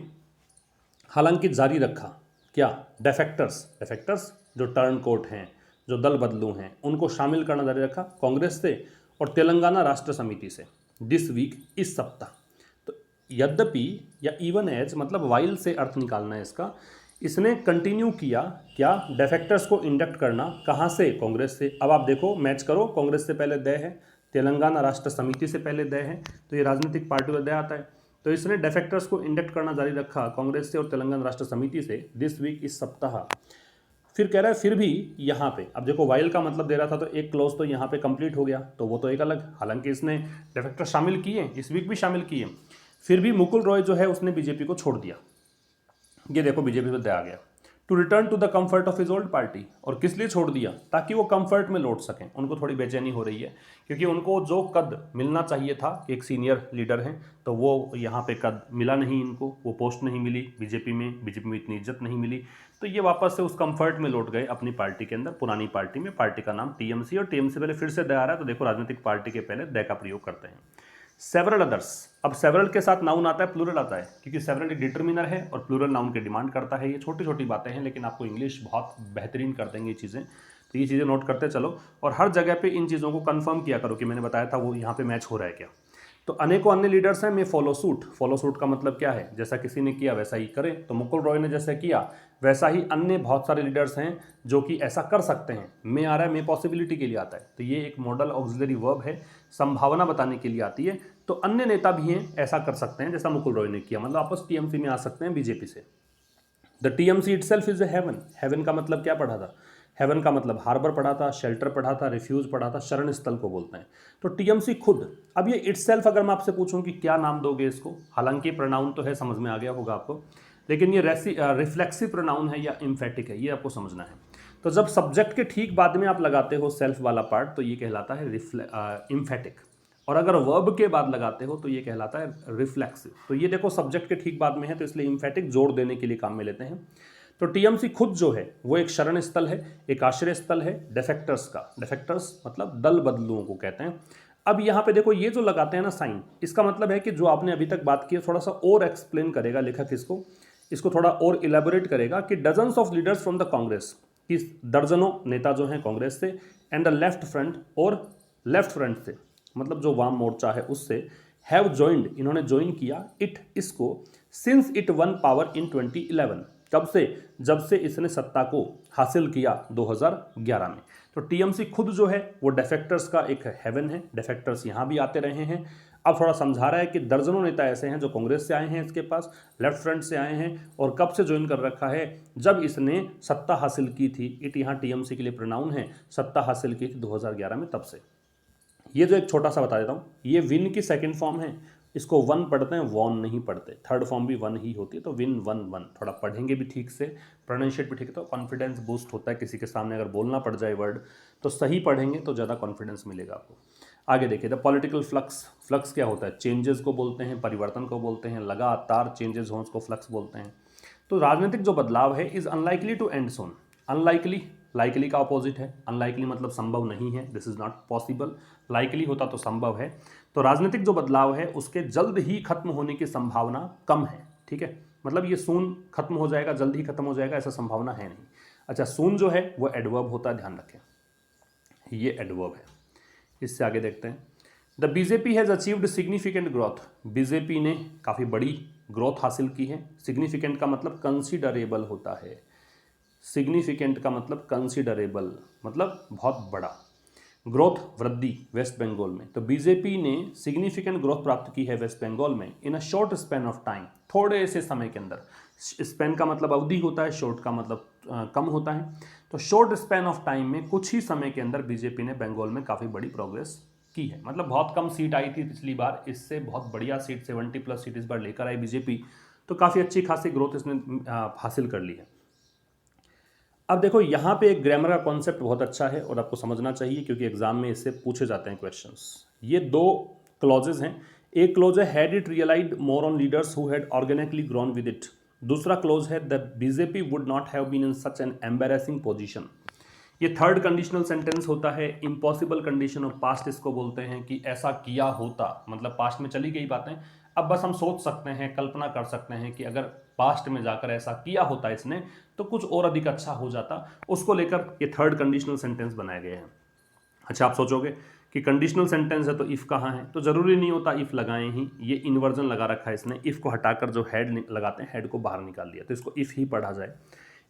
हालांकि जारी रखा क्या? डेफेक्टर्स, डेफेक्टर्स जो टर्न कोट हैं, जो दल बदलू हैं उनको शामिल करना जारी रखा कांग्रेस से और तेलंगाना राष्ट्र समिति से। दिस वीक, इस सप्ताह। तो यद्यपि या इवन एज मतलब वाइल से अर्थ निकालना है इसका। इसने कंटिन्यू किया क्या, डेफेक्टर्स को इंडक्ट करना। कहाँ से? कांग्रेस से। अब आप देखो, मैच करो, कांग्रेस से पहले दय है, तेलंगाना राष्ट्र समिति से पहले दय है, तो ये राजनीतिक पार्टी का दय आता है। तो इसने डेफेक्टर्स को इंडक्ट करना जारी रखा कांग्रेस से और तेलंगाना राष्ट्र समिति से। दिस वीक, इस सप्ताह। फिर कह रहा है फिर भी यहाँ पे, अब देखो वाइल का मतलब दे रहा था तो एक क्लोज तो यहाँ पे कंप्लीट हो गया, तो वो तो एक अलग, हालांकि इसने डेफेक्टर शामिल किए, इस वीक भी शामिल किए। फिर भी मुकुल रॉय जो है उसने बीजेपी को छोड़ दिया। ये देखो बीजेपी पे दया आ गया। To return to the comfort of his old party. और किस लिए छोड़ दिया? ताकि वो कंफर्ट में लौट सकें। उनको थोड़ी बेचैनी हो रही है क्योंकि उनको जो कद मिलना चाहिए था, एक सीनियर लीडर हैं, तो वो यहाँ पे कद मिला नहीं इनको, वो पोस्ट नहीं मिली बीजेपी में इतनी इज्जत नहीं मिली। तो ये वापस से उस कंफर्ट में लौट गए अपनी पार्टी के अंदर, पुरानी पार्टी में। पार्टी का नाम टीएमसी, और टीएमसी पहले फिर से दया आ रहा है, तो देखो राजनीतिक पार्टी के पहले दया का प्रयोग करते हैं। Several others. अब सेवरल के साथ नाउन आता है, प्लूरल आता है, क्योंकि सेवरल एक डिटर्मिनर है और प्लूरल नाउन की डिमांड करता है। ये छोटी छोटी बातें हैं लेकिन आपको इंग्लिश बहुत बेहतरीन कर देंगे ये चीज़ें, तो ये चीज़ें नोट करते चलो और हर जगह पे इन चीज़ों को कंफर्म किया करो कि मैंने बताया था वो यहाँ पे मैच हो रहा है क्या। तो अनेकों अन्य लीडर्स हैं, मैं फॉलो सूट। फॉलो सूट का मतलब क्या है? जैसा किसी ने किया वैसा ही करें। तो मुकुल रॉय ने जैसा किया वैसा ही अन्य बहुत सारे लीडर्स हैं जो कि ऐसा कर सकते हैं। मैं आ रहा है, मैं पॉसिबिलिटी के लिए आता है, तो ये एक मॉडल ऑक्सिलरी वर्ब है, संभावना बताने के लिए आती है। तो अन्य नेता भी हैं, ऐसा कर सकते हैं जैसा मुकुल रॉय ने किया, मतलब आपस टीएमसी में आ सकते हैं बीजेपी से। The TMC itself is a heaven. Heaven का मतलब क्या पढ़ा था? हेवन का मतलब हार्बर पढ़ा था, शेल्टर पढ़ा था, रिफ्यूज पढ़ा था, शरण स्थल को बोलते हैं। तो टीएमसी खुद। अब ये इटसेल्फ अगर मैं आपसे पूछूं कि क्या नाम दोगे इसको, हालांकि प्रोनाउन तो है, समझ में आ गया होगा आपको, लेकिन ये रिफ्लेक्सिव प्रोनाउन है या इम्फेटिक है, ये आपको समझना है। तो जब सब्जेक्ट के ठीक बाद में आप लगाते हो सेल्फ वाला पार्ट तो ये कहलाता है इम्फेटिक, और अगर वर्ब के बाद लगाते हो तो ये कहलाता है रिफ्लेक्सिव। तो ये देखो सब्जेक्ट के ठीक बाद में है तो इसलिए इम्फेटिक जोड़ देने के लिए काम में लेते हैं। तो टीएमसी खुद जो है वो एक शरण स्थल है, एक आश्रय स्थल है डेफेक्टर्स का। डेफेक्टर्स मतलब दल बदलुओं को कहते हैं। अब यहाँ पे देखो ये जो लगाते हैं ना साइन, इसका मतलब है कि जो आपने अभी तक बात की है थोड़ा सा और एक्सप्लेन करेगा लेखक इसको थोड़ा और इलेबोरेट करेगा कि dozens of leaders from the Congress, कि दर्जनों नेता जो हैं कांग्रेस से, एंड द लेफ्ट फ्रंट, और लेफ्ट फ्रंट से मतलब जो वाम मोर्चा है उससे, हैव ज्वाइंड, इन्होंने ज्वाइन किया, इट, इसको, since it one power in 2011। कब से? जब से इसने सत्ता को हासिल किया 2011 में। तो टीएमसी खुद जो है वो डेफेक्टर्स का एक हेवन है, डेफेक्टर्स यहाँ भी आते रहे हैं। अब थोड़ा समझा रहा है कि दर्जनों नेता ऐसे हैं जो कांग्रेस से आए हैं, इसके पास लेफ्ट फ्रंट से आए हैं, और कब से ज्वाइन कर रखा है? जब इसने सत्ता हासिल की थी। इट यहाँ टीएमसी के लिए प्रोनाउन है, सत्ता हासिल की थी 2011 में, तब से। ये जो एक छोटा सा बता देता हूँ, ये विन की सेकंड फॉर्म है, इसको वन पढ़ते हैं, वॉन नहीं पढ़ते। थर्ड फॉर्म भी वन ही होती है, तो विन वन वन। थोड़ा पढ़ेंगे भी ठीक से, प्रोनाउंशिएट भी ठीक है, तो कॉन्फिडेंस बूस्ट होता है। किसी के सामने अगर बोलना पड़ जाए वर्ड तो सही पढ़ेंगे तो ज़्यादा कॉन्फिडेंस मिलेगा आपको। आगे देखिए, द पॉलिटिकल फ्लक्स। फ्लक्स क्या होता है? चेंजेस को बोलते हैं, परिवर्तन को बोलते हैं, लगातार चेंजेस हों उसको फ्लक्स बोलते हैं। तो राजनीतिक जो बदलाव है is unlikely to end soon. Unlikely, likely का अपोजिट है। अनलाइकली मतलब संभव नहीं है, this is not possible. Likely होता तो संभव है। तो राजनीतिक जो बदलाव है उसके जल्द ही खत्म होने की संभावना कम है, ठीक है। मतलब ये सून खत्म हो जाएगा, जल्द ही खत्म हो जाएगा, ऐसा संभावना है नहीं। अच्छा, सून जो है वो एडवर्ब होता है, ध्यान रखें, ये एडवर्ब है। इससे आगे देखते हैं, the BJP has achieved significant growth. BJP ने काफ़ी बड़ी ग्रोथ हासिल की है। सिग्निफिकेंट का मतलब कंसिडरेबल होता है। सिग्निफिकेंट का मतलब कंसिडरेबल, मतलब बहुत बड़ा। ग्रोथ, वृद्धि वेस्ट बंगाल में। तो बीजेपी ने सिग्निफिकेंट ग्रोथ प्राप्त की है वेस्ट बंगाल में in a short span of time, थोड़े से समय के अंदर। स्पैन का मतलब अवधि होता है, शॉर्ट का मतलब कम होता है। तो शॉर्ट स्पैन ऑफ टाइम में, कुछ ही समय के अंदर बीजेपी ने बंगाल में काफ़ी बड़ी प्रोग्रेस की है। मतलब बहुत कम सीट आई थी पिछली बार, इससे बहुत बढ़िया सीट 70+ सीट इस बार लेकर आई बीजेपी। तो काफ़ी अच्छी खासी ग्रोथ इसने हासिल कर ली है। अब देखो यहाँ पे एक ग्रामर का कॉन्सेप्ट बहुत अच्छा है और आपको समझना चाहिए क्योंकि एग्जाम में इससे पूछे जाते हैं क्वेश्चंस। ये दो क्लॉजेज हैं। एक क्लॉज है had it realized more on leaders who had organically grown with it. दूसरा क्लॉज है that BJP would not have been in such an embarrassing position. ये थर्ड कंडीशनल सेंटेंस होता है। इम्पॉसिबल कंडीशन ऑफ पास्ट इसको बोलते हैं, कि ऐसा किया होता, मतलब पास्ट में चली गई बातें, अब बस हम सोच सकते हैं, कल्पना कर सकते हैं कि अगर पास्ट में जाकर ऐसा किया होता इसने तो कुछ और अधिक अच्छा हो जाता, उसको लेकर ये थर्ड कंडीशनल सेंटेंस बनाए गए हैं। अच्छा, आप सोचोगे कि कंडीशनल सेंटेंस है तो इफ़ कहाँ है, तो ज़रूरी नहीं होता इफ़ लगाएं ही, ये इन्वर्जन लगा रखा है इसने, इफ़ को हटाकर जो हेड लगाते हैं हेड को बाहर निकाल दिया, तो इसको इफ़ ही पढ़ा जाए।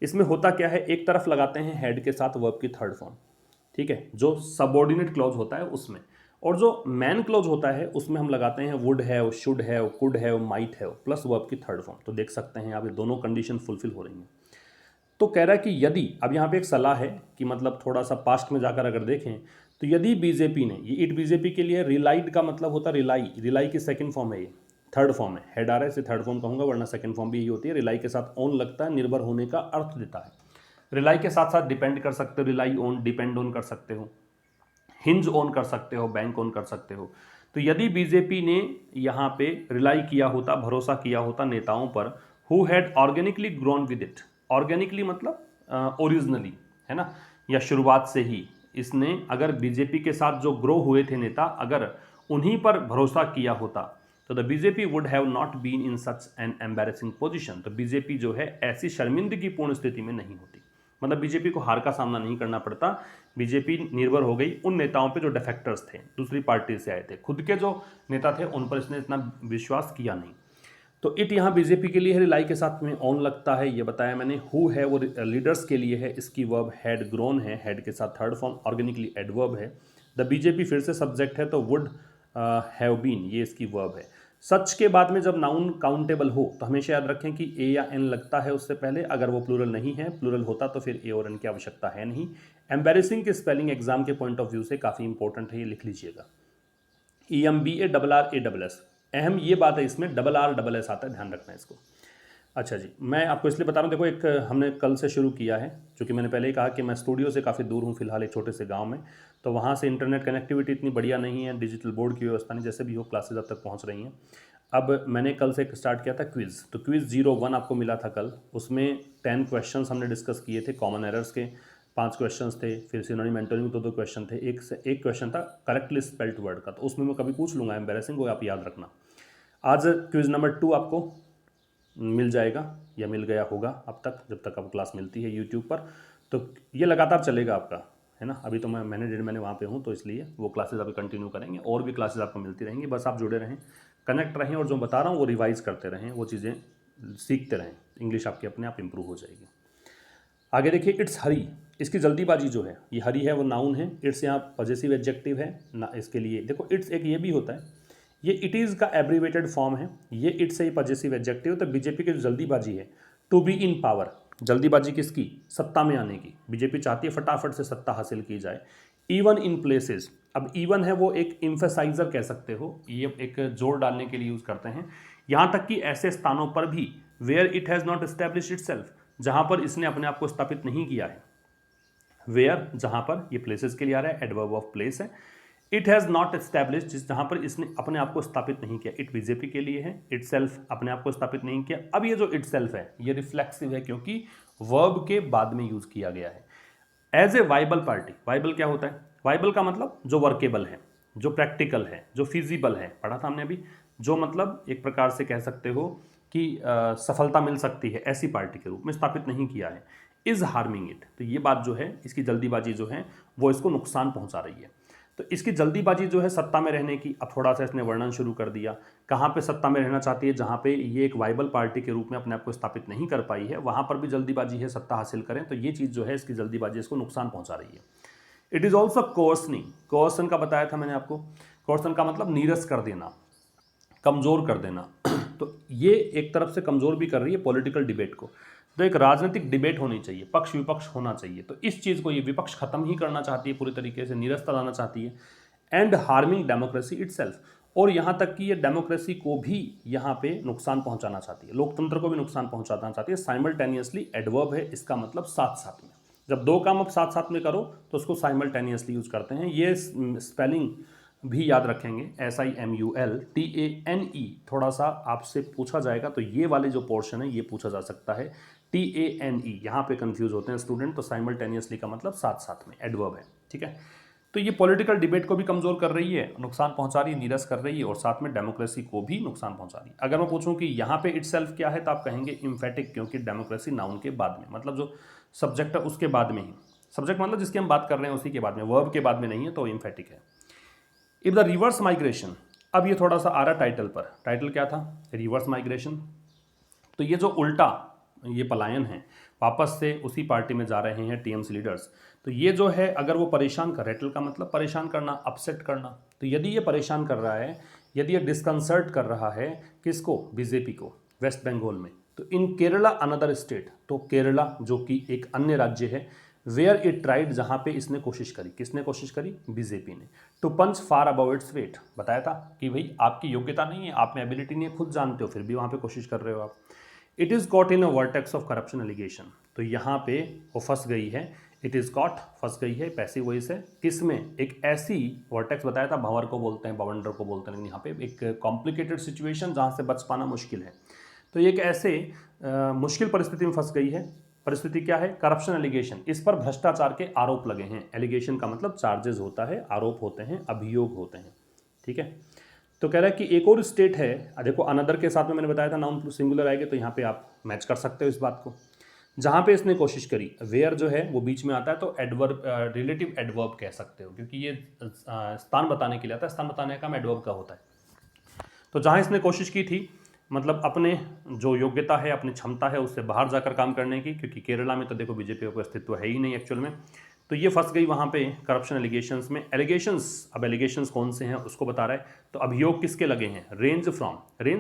इसमें होता क्या है, एक तरफ लगाते हैं हेड के साथ वर्ब की थर्ड फॉर्म, ठीक है, जो सबऑर्डिनेट क्लॉज होता है उसमें, और जो मैन क्लॉज होता है उसमें हम लगाते हैं वुड है, वो शुड है, वो कुड है, वो माइट है, प्लस वर्ब की थर्ड फॉर्म। तो देख सकते हैं आप ये दोनों कंडीशन फुलफिल हो रही हैं। तो कह रहा है कि यदि, अब यहाँ पे एक सलाह है कि मतलब थोड़ा सा पास्ट में जाकर अगर देखें तो यदि बीजेपी ने, ये इट बीजेपी के लिए रिलाइड का मतलब होता है रिलाई, रिलाई की सेकंड फॉर्म है, ये थर्ड फॉर्म है, हेड आ रहा है इसे थर्ड फॉर्म कहूँगा, वरना सेकंड फॉर्म भी यही होती है, रिलाई के साथ ऑन लगता है, निर्भर होने का अर्थ देता है। रिलाई के साथ साथ डिपेंड कर सकते हो, रिलाई ऑन, डिपेंड ऑन कर सकते हो, हिंज ऑन कर सकते हो, बैंक ऑन कर सकते हो। तो यदि बीजेपी ने यहाँ पे रिलाई किया होता, भरोसा किया होता नेताओं पर, who had organically grown with it, organically मतलब ओरिजिनली, है ना, या शुरुआत से ही इसने, अगर बीजेपी के साथ जो ग्रो हुए थे नेता, अगर उन्हीं पर भरोसा किया होता तो the BJP would have not been in such an embarrassing position, तो बीजेपी जो है ऐसी शर्मिंदगी पूर्ण स्थिति में नहीं होती, मतलब बीजेपी को हार का सामना नहीं करना पड़ता। बीजेपी निर्भर हो गई उन नेताओं पे जो डिफेक्टर्स थे, दूसरी पार्टी से आए थे, खुद के जो नेता थे उन पर इसने इतना विश्वास किया नहीं। तो इट यहाँ बीजेपी के लिए है, रिलाई के साथ में ऑन लगता है, ये बताया मैंने। हु है वो लीडर्स के लिए है, इसकी वर्ब हैड ग्रोन है, हैड के साथ थर्ड फॉर्म ऑर्गेनिकली एडवर्ब है। द बीजेपी फिर से सब्जेक्ट है तो वुड हैव बीन, ये इसकी वर्ब है। सच के बाद में जब नाउन काउंटेबल हो तो हमेशा याद रखें कि ए या एन लगता है उससे पहले, अगर वो प्लूरल नहीं है, प्लूरल होता तो फिर ए और एन की आवश्यकता है नहीं। एम्बेरेसिंग की स्पेलिंग एग्जाम के पॉइंट ऑफ व्यू से काफ़ी इंपॉर्टेंट है, ये लिख लीजिएगा, EMBARRASS। अहम ये बात है, इसमें RRS आता है, ध्यान रखना है इसको। अच्छा जी, मैं आपको इसलिए बता रहा हूँ, देखो एक हमने कल से शुरू किया है, क्योंकि मैंने पहले ही कहा कि मैं स्टूडियो से काफ़ी दूर हूँ फिलहाल, एक छोटे से गांव में, तो वहाँ से इंटरनेट कनेक्टिविटी इतनी बढ़िया नहीं है, डिजिटल बोर्ड की व्यवस्था नहीं, जैसे भी हो क्लासेज अब तक पहुँच रही हैं। अब मैंने कल से स्टार्ट किया था क्विज़, तो क्विज़ 01 आपको मिला था कल, उसमें 10 क्वेश्चन हमने डिस्कस किए थे कॉमन एरर्स के, 5 क्वेश्चंस थे, फिर सिनोनिम एंटोनिम 2 क्वेश्चन थे, एक क्वेश्चन था करेक्टली स्पेल्ड वर्ड का, तो उसमें मैं कभी पूछ लूँगा, एम्बेरसिंग हो, आप याद रखना। आज क्विज़ नंबर 2 आपको मिल जाएगा या मिल गया होगा अब तक, जब तक अब क्लास मिलती है यूट्यूब पर, तो ये लगातार चलेगा आपका, है ना। अभी तो मैं महीने वहाँ पे हूँ, तो इसलिए वो क्लासेस अभी कंटिन्यू करेंगे, और भी क्लासेस आपको मिलती रहेंगी, बस आप जुड़े रहें, कनेक्ट रहें, और जो बता रहा हूँ वो रिवाइज करते रहें, वो चीज़ें सीखते रहें, इंग्लिश आपकी अपने आप इम्प्रूव हो जाएगी। आगे देखिए, इट्स हरी, इसकी जल्दीबाजी जो है, ये हरी है वो नाउन है, इट्स यहाँ पॉजेसिव एडजेक्टिव है ना, इसके लिए देखो इट्स एक ये भी होता है, ये इट इज़ का एब्रीवेटेड फॉर्म है, ये इट्स से ही पॉजेसिव एडजेक्टिव। तो बीजेपी की जो जल्दीबाजी है, टू बी इन पावर, जल्दीबाजी किसकी, सत्ता में आने की, बीजेपी चाहती है फटाफट से सत्ता हासिल की जाए। इवन इन प्लेसेस, अब इवन है वो एक इम्फेसाइजर कह सकते हो, ये एक जोर डालने के लिए यूज़ करते हैं, यहाँ तक कि ऐसे स्थानों पर भी where it has not establish itself, जहाँ पर इसने अपने आप को स्थापित नहीं किया है, वेयर जहाँ पर, ये प्लेसेस के लिए आ रहा है, एडवर्ब ऑफ प्लेस है। इट हैज़ नॉट एस्टैब्लिश, जिस जहाँ पर इसने अपने आप को स्थापित नहीं किया, इट बीजेपी के लिए है, इट सेल्फ अपने आप को स्थापित नहीं किया। अब ये जो इट सेल्फ है ये रिफ्लेक्सिव है, क्योंकि वर्ब के बाद में यूज़ किया गया है। As a viable party, viable क्या होता है, वाइबल का मतलब जो वर्केबल है, जो प्रैक्टिकल है, जो फिजिबल है, पढ़ा था हमने अभी, जो मतलब एक प्रकार से कह सकते हो कि सफलता मिल सकती है, ऐसी पार्टी के रूप में स्थापित नहीं किया है। इज़ हार्मिंग इट, तो ये बात जो है, इसकी जल्दीबाजी जो है वो इसको नुकसान पहुंचा रही है। तो इसकी जल्दीबाजी जो है सत्ता में रहने की, अब थोड़ा सा इसने वर्णन शुरू कर दिया, कहाँ पे सत्ता में रहना चाहती है, जहाँ पे ये एक वाइबल पार्टी के रूप में अपने आप को स्थापित नहीं कर पाई है, वहाँ पर भी जल्दीबाजी है सत्ता हासिल करें, तो ये चीज़ जो है इसकी जल्दीबाजी इसको नुकसान पहुँचा रही है। इट इज़ ऑल्सो कोर्सनिंग, कोर्सन का बताया था मैंने आपको, कोर्सन का मतलब नीरस कर देना, कमज़ोर कर देना। तो ये एक तरफ से कमज़ोर भी कर रही है पॉलिटिकल डिबेट को, तो एक राजनीतिक डिबेट होनी चाहिए, पक्ष विपक्ष होना चाहिए, तो इस चीज़ को ये विपक्ष खत्म ही करना चाहती है, पूरी तरीके से निरस्ता लाना चाहती है। एंड हार्मिंग डेमोक्रेसी इटसेल्फ, और यहाँ तक कि ये डेमोक्रेसी को भी यहाँ पे नुकसान पहुँचाना चाहती है, लोकतंत्र को भी नुकसान पहुँचाना चाहती है। साइमल्टेनियसली एडवर्ब है, इसका मतलब साथ साथ में, जब दो काम आप साथ साथ में करो तो उसको साइमल्टेनियसली यूज़ करते हैं। ये स्पेलिंग भी याद रखेंगे, SIMULTANE, थोड़ा सा आपसे पूछा जाएगा तो ये वाले जो पोर्शन है ये पूछा जा सकता है, TANE, यहाँ पे कंफ्यूज होते हैं स्टूडेंट, तो साइमल्टेनियसली का मतलब साथ साथ में, एडवर्ब है, ठीक है। तो ये पॉलिटिकल डिबेट को भी कमज़ोर कर रही है, नुकसान पहुंचा रही है, नीरस कर रही है, और साथ में डेमोक्रेसी को भी नुकसान पहुंचा रही है। अगर मैं पूछूं कि यहाँ पे इटसेल्फ क्या है, तो आप कहेंगे इम्फेटिक, क्योंकि डेमोक्रेसी नाउन के बाद में, मतलब जो सब्जेक्ट है उसके बाद में ही, सब्जेक्ट मतलब जिसकी हम बात कर रहे हैं उसी के बाद में, वर्ब के बाद में नहीं है, तो इम्फेटिक है। इफ द रिवर्स माइग्रेशन, अब ये थोड़ा सा आ रहा टाइटल पर, टाइटल क्या था, रिवर्स माइग्रेशन। तो ये जो उल्टा ये पलायन है, वापस से उसी पार्टी में जा रहे हैं टीएमसी लीडर्स, तो ये जो है अगर वो परेशान कर, रेटल का मतलब परेशान करना, अपसेट करना, तो यदि ये परेशान कर रहा है, यदि ये डिस्कंसर्ट कर रहा है किसको, बीजेपी को, वेस्ट बंगाल में, तो इन केरला अनदर स्टेट, तो केरला जो कि एक अन्य राज्य है, वेयर इट ट्राइड, जहां पे इसने कोशिश करी, किसने कोशिश करी, बीजेपी ने, to punch far above its weight, बताया था कि भाई आपकी योग्यता नहीं है, आप में एबिलिटी नहीं है, खुद जानते हो, फिर भी वहां पे कोशिश कर रहे हो आप। It is caught in a vertex of corruption allegation, तो यहाँ पे वो फंस गई है, इट इज़ कॉट, फंस गई है, पैसिव वॉइस है, किसमें, एक ऐसी वर्टेक्स, बताया था भंवर को बोलते हैं, बवंडर को बोलते हैं, लेकिन यहाँ पे एक कॉम्प्लिकेटेड सिचुएशन जहाँ से बच पाना मुश्किल है, तो एक ऐसे मुश्किल परिस्थिति में फंस गई है। परिस्थिति क्या है, करप्शन एलिगेशन, इस पर भ्रष्टाचार के आरोप लगे हैं, एलिगेशन का मतलब चार्जेस होता है, आरोप होते हैं, अभियोग होते हैं, ठीक है। तो कह रहा है कि एक और स्टेट है, देखो अनदर के साथ में मैंने बताया था नाउन सिंगुलर आएगा, तो यहाँ पे आप मैच कर सकते हो इस बात को, जहाँ पे इसने कोशिश करी, वेयर जो है वो बीच में आता है, तो एडवर्ब, रिलेटिव एडवर्ब कह सकते हो, क्योंकि ये स्थान बताने के लिए आता है, स्थान बताने का काम एडवर्ब का होता है। तो जहाँ इसने कोशिश की थी, मतलब अपने जो योग्यता है, अपनी क्षमता है, उससे बाहर जाकर काम करने की, क्योंकि केरला में तो देखो बीजेपी का अस्तित्व है ही नहीं एक्चुअल में, तो ये फंस गई वहाँ पे करप्शन एलिगेशंस में। एलिगेशंस, अब एलिगेशंस कौन से हैं उसको बता रहा है, तो अभियोग किसके लगे हैं, रेंज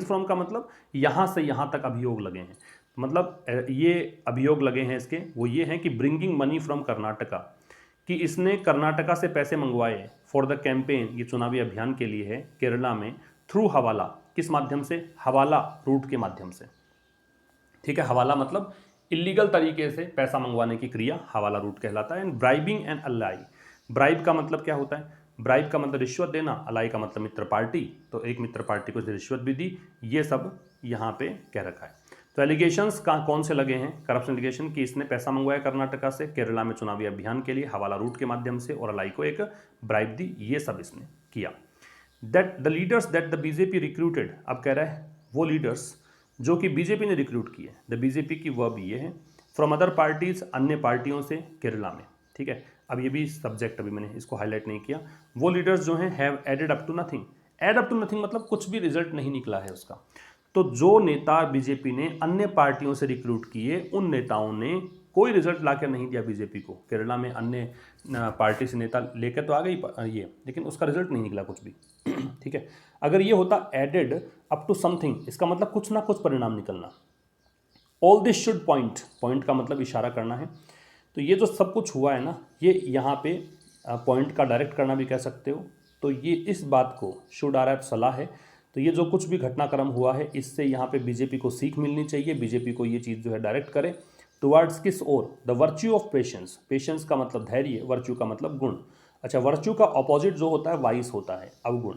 फ्रॉम का मतलब यहाँ से यहाँ तक अभियोग लगे हैं, मतलब ये अभियोग लगे हैं इसके, वो ये हैं कि ब्रिंगिंग मनी फ्रॉम कर्नाटका, कि इसने कर्नाटका से पैसे मंगवाए फॉर द कैंपेन, ये चुनावी अभियान के लिए है केरला में, थ्रू हवाला, किस माध्यम से, हवाला रूट के माध्यम से, ठीक है। हवाला मतलब इलीगल तरीके से पैसा मंगवाने की क्रिया हवाला रूट कहलाता है। And bribing and ally, bribe का मतलब क्या होता है, ब्राइब का मतलब रिश्वत देना, अलाई का मतलब मित्र पार्टी, तो एक मित्र पार्टी को रिश्वत भी दी, ये सब यहाँ पे कह रखा है। तो एलिगेशंस का कौन से लगे हैं, करप्शन एलिगेशन कि इसने पैसा मंगवाया कर्नाटका से केरला में चुनावी अभियान के लिए हवाला रूट के माध्यम से, और अलाई को एक ब्राइब दी, ये सब इसने किया। That the leaders that the BJP recruited, अब कह रहा है वो लीडर्स जो कि बीजेपी ने रिक्रूट किए, द बीजेपी की वर्ब ये है, फ्रॉम अदर पार्टीज, अन्य पार्टियों से केरला में, ठीक है। अब ये भी सब्जेक्ट, अभी मैंने इसको हाईलाइट नहीं किया, वो लीडर्स जो हैं have added up to nothing, add up to nothing मतलब कुछ भी रिजल्ट नहीं निकला है उसका। तो जो नेता बीजेपी ने अन्य पार्टियों से रिक्रूट किए, उन नेताओं ने कोई रिजल्ट लाकर नहीं दिया बीजेपी को, केरला में अन्य पार्टी से नेता लेकर तो आ गई ये, लेकिन उसका रिजल्ट नहीं निकला कुछ भी, ठीक है। अगर ये होता एडेड अप टू समथिंग, इसका मतलब कुछ ना कुछ परिणाम निकलना। All this should point, point का मतलब इशारा करना है, तो ये जो सब कुछ हुआ है ना, ये यहाँ पे पॉइंट का डायरेक्ट करना भी कह सकते हो, तो ये इस बात को, शुड आ रहा है सलाह है, तो ये जो कुछ भी घटनाक्रम हुआ है, इससे यहाँ पे बीजेपी को सीख मिलनी चाहिए, बीजेपी को ये चीज़ जो है डायरेक्ट करे टुवर्ड्स किस ओर, the virtue of patience, patience का मतलब धैर्य, वर्च्यू का मतलब गुण, अच्छा वर्च्यू का ऑपोजिट जो होता है वाइस होता है, अवगुण,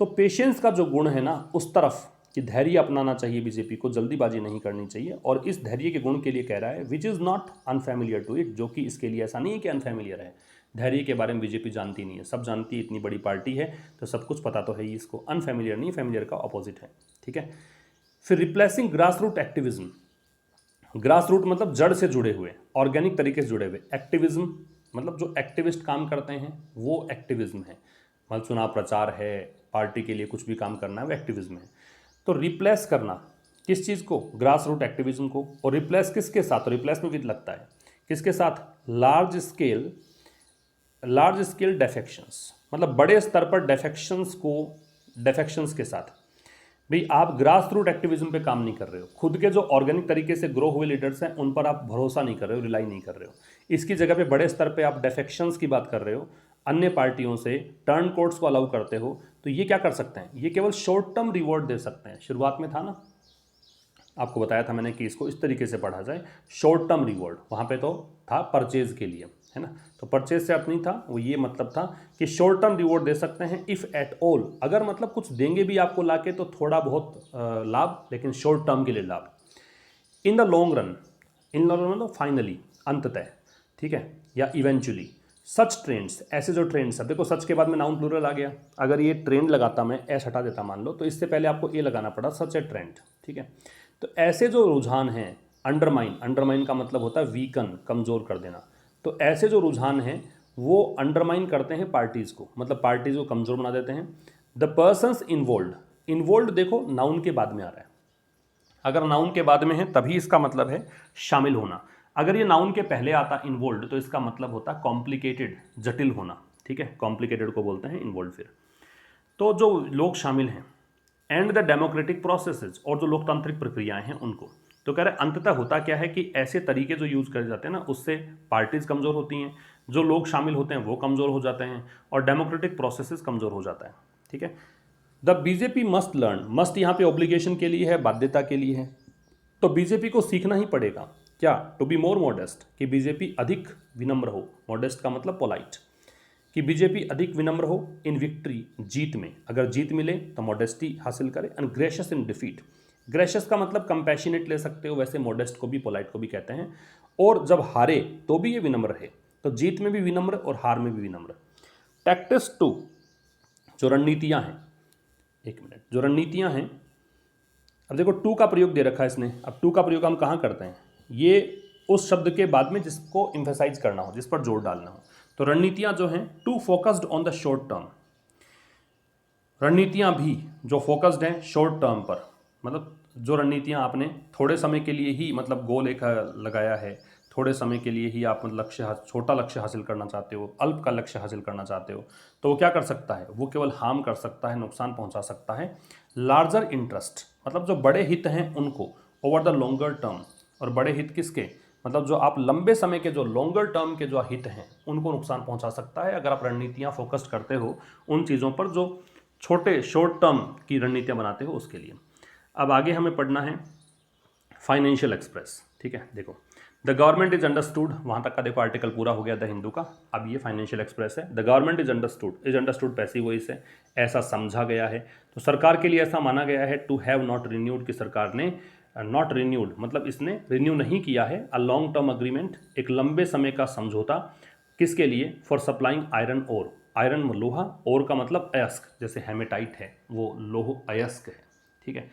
तो पेशेंस का जो गुण है ना, उस तरफ कि धैर्य अपनाना चाहिए बीजेपी को, जल्दीबाजी नहीं करनी चाहिए, और इस धैर्य के गुण के लिए कह रहा है which is not unfamiliar to it, जो कि इसके लिए ऐसा नहीं है कि अनफैमिलियर है, धैर्य के बारे में बीजेपी जानती नहीं है, सब जानती है, इतनी बड़ी पार्टी है तो सब कुछ पता तो है ही इसको, अनफैमिलियर नहीं, फैमिलियर का ऑपोजिट है, ठीक है। फिर replacing grass root activism, grass root मतलब जड़ से जुड़े हुए, ऑर्गेनिक तरीके से जुड़े हुए, एक्टिविज्म मतलब जो एक्टिविस्ट काम करते हैं वो एक्टिविज्म है, मतलब चुनाव प्रचार है, पार्टी के लिए कुछ भी काम करना है, वो एक्टिविज्म है। तो रिप्लेस करना किस चीज़ को, ग्रास रूट एक्टिविज्म को, और रिप्लेस किसके साथ, तो रिप्लेस में विद लगता है किसके साथ, लार्ज स्केल डेफेक्शंस, मतलब बड़े स्तर पर डेफेक्शंस के साथ। भाई आप ग्रास रूट एक्टिविज्म पे काम नहीं कर रहे हो, खुद के जो ऑर्गेनिक तरीके से ग्रो हुए लीडर्स हैं उन पर आप भरोसा नहीं कर रहे हो, रिलाई नहीं कर रहे हो, इसकी जगह पे बड़े स्तर पे आप डेफेक्शंस की बात कर रहे हो, अन्य पार्टियों से टर्न कोर्ट्स को अलाउ करते हो, तो ये क्या कर सकते हैं, ये केवल शॉर्ट टर्म रिवॉर्ड दे सकते हैं। शुरुआत में था ना, आपको बताया था मैंने कि इसको इस तरीके से पढ़ा जाए, शॉर्ट टर्म रिवॉर्ड, वहाँ पे तो था परचेज के लिए, है ना, तो परचेज से अर्थ नहीं था वो, ये मतलब था कि शॉर्ट टर्म रिवॉर्ड दे सकते हैं, इफ़ एट ऑल, अगर मतलब कुछ देंगे भी आपको लाके तो थोड़ा बहुत लाभ, लेकिन शॉर्ट टर्म के लिए लाभ। In the long run, in long run मतलब फाइनली, अंततः, ठीक है, या इवेंचुअली, सच ट्रेंड्स, ऐसे जो ट्रेंड्स, अब देखो सच के बाद में नाउन प्लूरल आ गया, अगर ये ट्रेंड लगाता मैं एस हटा देता मान लो, तो इससे पहले आपको ए लगाना पड़ा, सच ए ट्रेंड, ठीक है। तो ऐसे जो रुझान हैं, अंडरमाइन, अंडरमाइन का मतलब होता है वीकन, कमज़ोर कर देना, तो ऐसे जो रुझान हैं वो अंडरमाइन करते हैं पार्टीज़ को, मतलब पार्टीज़ को कमज़ोर बना देते हैं। द पर्सन्स इन्वॉल्व, इन्वॉल्व देखो नाउन के बाद में आ रहा है, अगर नाउन के बाद में है तभी इसका मतलब है शामिल होना, अगर ये नाउन के पहले आता इन्वॉल्व तो इसका मतलब होता कॉम्प्लिकेटेड, जटिल होना, ठीक है, कॉम्प्लिकेटेड को बोलते हैं इन्वॉल्व। फिर तो जो लोग शामिल हैं, एंड द डेमोक्रेटिक प्रोसेसेस, और जो लोकतांत्रिक प्रक्रियाएं हैं उनको, तो कह रहे अंततः होता क्या है कि ऐसे तरीके जो यूज़ करे जाते हैं ना उससे पार्टीज कमज़ोर होती हैं, जो लोग शामिल होते हैं वो कमज़ोर हो जाते हैं, और डेमोक्रेटिक प्रोसेसेस कमज़ोर हो जाता है, ठीक है। The BJP must learn, must यहाँ पे ऑब्लिगेशन के लिए है, बाध्यता के लिए है, तो बीजेपी को सीखना ही पड़ेगा क्या, टू बी मोर मॉडेस्ट, कि बीजेपी अधिक विनम्र हो, मॉडेस्ट का मतलब पोलाइट, कि बीजेपी अधिक विनम्र हो, इन विक्ट्री, जीत में, अगर जीत मिले तो मॉडेस्टी हासिल करे, and gracious in defeat, gracious का मतलब कंपैशनेट ले सकते हो, वैसे मॉडेस्ट को भी पोलाइट को भी कहते हैं, और जब हारे तो भी ये विनम्र रहे, तो जीत में भी विनम्र और हार में भी विनम्र। टैक्टिस टू, जो रणनीतियाँ हैं, एक मिनट, जो रणनीतियाँ हैं, अब देखो टू का प्रयोग दे रखा है इसने, अब टू का प्रयोग हम कहाँ करते हैं, ये उस शब्द के बाद में जिसको इम्फेसाइज करना हो, जिस पर जोर डालना हो, तो रणनीतियाँ जो हैं too focused on the short term, रणनीतियाँ भी जो फोकस्ड हैं शॉर्ट टर्म पर, मतलब जो रणनीतियाँ आपने थोड़े समय के लिए ही, मतलब गोल एक लगाया है, थोड़े समय के लिए ही आप लक्ष्य, छोटा लक्ष्य हासिल करना चाहते हो, अल्प का लक्ष्य हासिल करना चाहते हो, तो वो क्या कर सकता है, वो केवल हार्म कर सकता है, नुकसान पहुंचा सकता है। लार्जर इंटरेस्ट, मतलब जो बड़े हित हैं उनको, ओवर द लॉन्गर टर्म, और बड़े हित किसके, मतलब जो आप लंबे समय के, जो लॉन्गर टर्म के जो हित हैं उनको नुकसान पहुंचा सकता है, अगर आप रणनीतियाँ फोकस्ड करते हो उन चीज़ों पर जो छोटे शॉर्ट टर्म की रणनीतियाँ बनाते हो उसके लिए। अब आगे हमें पढ़ना है फाइनेंशियल एक्सप्रेस, ठीक है। देखो द गवर्नमेंट इज अंडरस्टूड, वहाँ तक का देखो आर्टिकल पूरा हो गया द हिंदू का, अब ये फाइनेंशियल एक्सप्रेस है। The government is understood passive voice है, ऐसा समझा गया है, तो सरकार के लिए ऐसा माना गया है टू हैव नॉट रिन्यूड, की सरकार ने नॉट रिन्यूड मतलब इसने रिन्यू नहीं किया है, अ लॉन्ग टर्म अग्रीमेंट, एक लंबे समय का समझौता, किसके लिए, for supplying iron ore, iron लोहा, और का मतलब अयस्क, जैसे हेमेटाइट है वो लोह अयस्क है, ठीक है।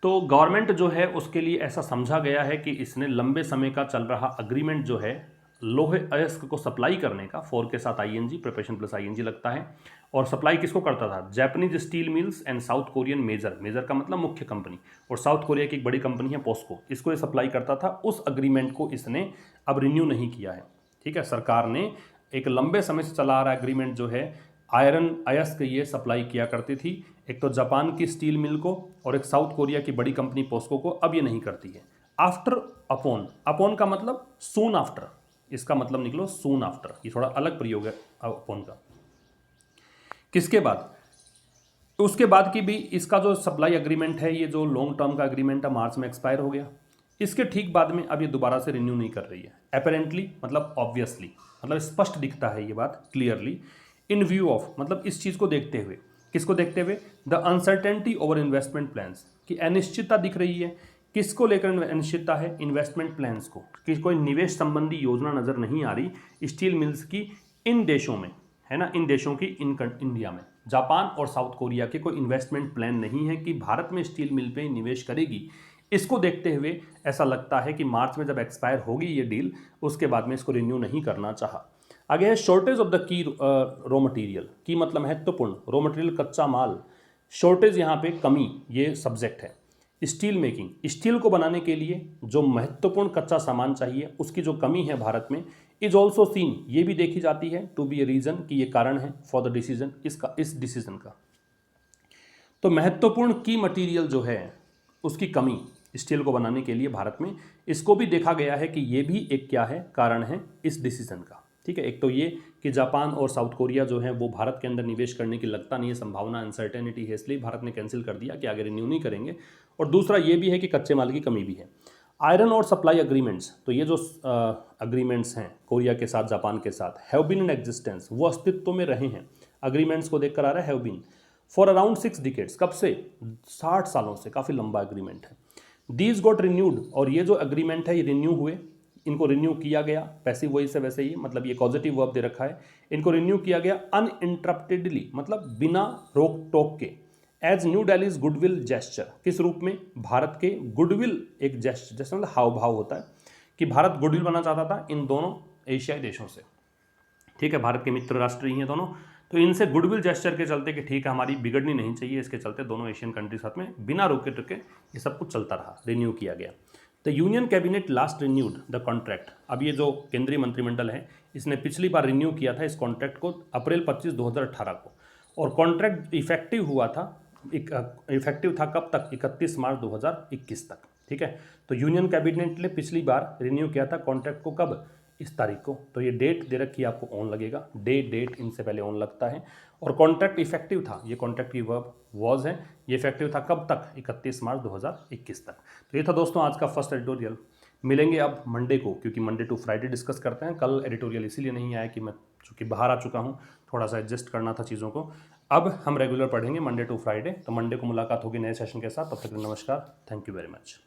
तो गवर्नमेंट जो है उसके लिए ऐसा समझा गया है कि इसने लंबे समय का चल रहा अग्रीमेंट जो है लोहे अयस्क को सप्लाई करने का, फोर के साथ आईएनजी, प्रिपरेशन प्लस आईएनजी लगता है, और सप्लाई किसको करता था, Japanese steel mills and South Korean major, major का मतलब मुख्य कंपनी, और साउथ कोरिया की एक बड़ी कंपनी है पोस्को, इसको ये सप्लाई करता था। उस अग्रीमेंट को इसने अब रिन्यू नहीं किया है, ठीक है। सरकार ने एक लंबे समय से चला आ रहा एग्रीमेंट जो है आयरन अयस्क ये सप्लाई किया करती थी, एक तो जापान की स्टील मिल को और एक साउथ कोरिया की बड़ी कंपनी पोस्को को, अब ये नहीं करती है। आफ्टर, अपॉन, अपॉन का मतलब सून आफ्टर, इसका मतलब निकलो सून आफ्टर, ये थोड़ा अलग प्रयोग है अपॉन का। किसके बाद, तो उसके बाद की भी इसका जो सप्लाई एग्रीमेंट है, ये जो लॉन्ग टर्म का एग्रीमेंट है मार्च में एक्सपायर हो गया, इसके ठीक बाद में अब ये दोबारा से रिन्यू नहीं कर रही है। अपेरेंटली मतलब ऑब्वियसली, मतलब स्पष्ट दिखता है ये बात क्लियरली, इन व्यू ऑफ मतलब इस चीज़ को देखते हुए, किसको देखते हुए, the uncertainty over investment plans, की अनिश्चितता दिख रही है, किसको लेकर अनिश्चितता है, इन्वेस्टमेंट प्लान्स को, कि कोई निवेश संबंधी योजना नज़र नहीं आ रही स्टील मिल्स की इन देशों में, है ना, इन देशों की, इंडिया में, जापान और साउथ कोरिया के कोई इन्वेस्टमेंट प्लान नहीं है कि भारत में स्टील मिल पे निवेश करेगी। इसको देखते हुए ऐसा लगता है कि मार्च में जब एक्सपायर होगी ये डील, उसके बाद में इसको रिन्यू नहीं करना चाहा। आगे है shortage of the key raw material, की मतलब महत्वपूर्ण, रॉ मटेरियल कच्चा माल, शॉर्टेज यहाँ पे कमी, ये सब्जेक्ट है। स्टील मेकिंग, स्टील को बनाने के लिए जो महत्वपूर्ण कच्चा सामान चाहिए उसकी जो कमी है भारत में, इज ऑल्सो सीन, ये भी देखी जाती है, टू बी ए रीजन, कि ये कारण है फॉर द डिसीजन, इसका, इस डिसीजन का। तो महत्वपूर्ण की मटेरियल जो है उसकी कमी स्टील को बनाने के लिए भारत में, इसको भी देखा गया है कि ये भी एक क्या है, कारण है इस डिसीजन का, ठीक है। एक तो ये कि जापान और साउथ कोरिया जो है वो भारत के अंदर निवेश करने की लगता नहीं है, संभावना, अनसर्टेनिटी है, इसलिए भारत ने कैंसिल कर दिया कि आगे रिन्यू नहीं करेंगे। और दूसरा ये भी है कि कच्चे माल की कमी भी है। आयरन और सप्लाई अग्रीमेंट्स, तो ये जो अग्रीमेंट्स हैं कोरिया के साथ, जापान के साथ, हैव बीन इन एग्जिस्टेंस, वो अस्तित्व में रहे हैं, अग्रीमेंट्स को देखकर आ रहा है have been, for around 6 decades, कब से, 60 सालों से, काफ़ी लंबा एग्रीमेंट है। दीज गॉट रिन्यूड, और ये जो एग्रीमेंट है ये रिन्यू हुए, इनको रिन्यू किया गया, पैसिव वॉइस से वैसे ही, मतलब ये पॉजिटिव वर्ब दे रखा है, इनको रिन्यू किया गया अनइंटरप्टेडली, मतलब बिना रोक टोक के, as New Delhi's goodwill gesture, किस रूप में, भारत के गुडविल एक जेस्चर, जैसे मतलब हाव भाव होता है कि भारत गुडविल बनना चाहता था इन दोनों एशियाई देशों से, ठीक है, भारत के मित्र राष्ट्र ही हैं दोनों, तो इनसे गुडविल जेस्चर के चलते कि ठीक है हमारी बिगड़नी नहीं चाहिए, इसके चलते दोनों एशियन कंट्री साथ में बिना रोके टोके ये सब कुछ चलता रहा, रिन्यू किया गया। The union cabinet last renewed the contract, अब ये जो केंद्रीय मंत्रिमंडल है इसने पिछली बार रिन्यू किया था इस कॉन्ट्रैक्ट को अप्रैल 25, 2018 को, और कॉन्ट्रैक्ट इफेक्टिव हुआ था, इफेक्टिव था कब तक, 31 मार्च 2021 तक, ठीक है। तो यूनियन कैबिनेट ने पिछली बार रिन्यू किया था कॉन्ट्रैक्ट को, कब, इस तारीख को, तो ये डेट दे रखी है आपको, ऑन लगेगा, डेट इनसे पहले ऑन लगता है, और कॉन्ट्रैक्ट इफेक्टिव था, ये कॉन्ट्रैक्ट की वर्ब वॉज है, ये इफेक्टिव था कब तक, 31 मार्च 2021 तक। तो ये था दोस्तों आज का फर्स्ट एडिटोरियल। मिलेंगे अब मंडे को, क्योंकि मंडे टू फ्राइडे डिस्कस करते हैं, कल एडिटोरियल इसीलिए नहीं आया कि मैं चूँकि बाहर आ चुका हूँ, थोड़ा सा एडजस्ट करना था चीज़ों को। अब हम रेगुलर पढ़ेंगे मंडे टू फ्राइडे, तो मंडे को मुलाकात होगी नए सेशन के साथ, तब तक नमस्कार, थैंक यू वेरी मच।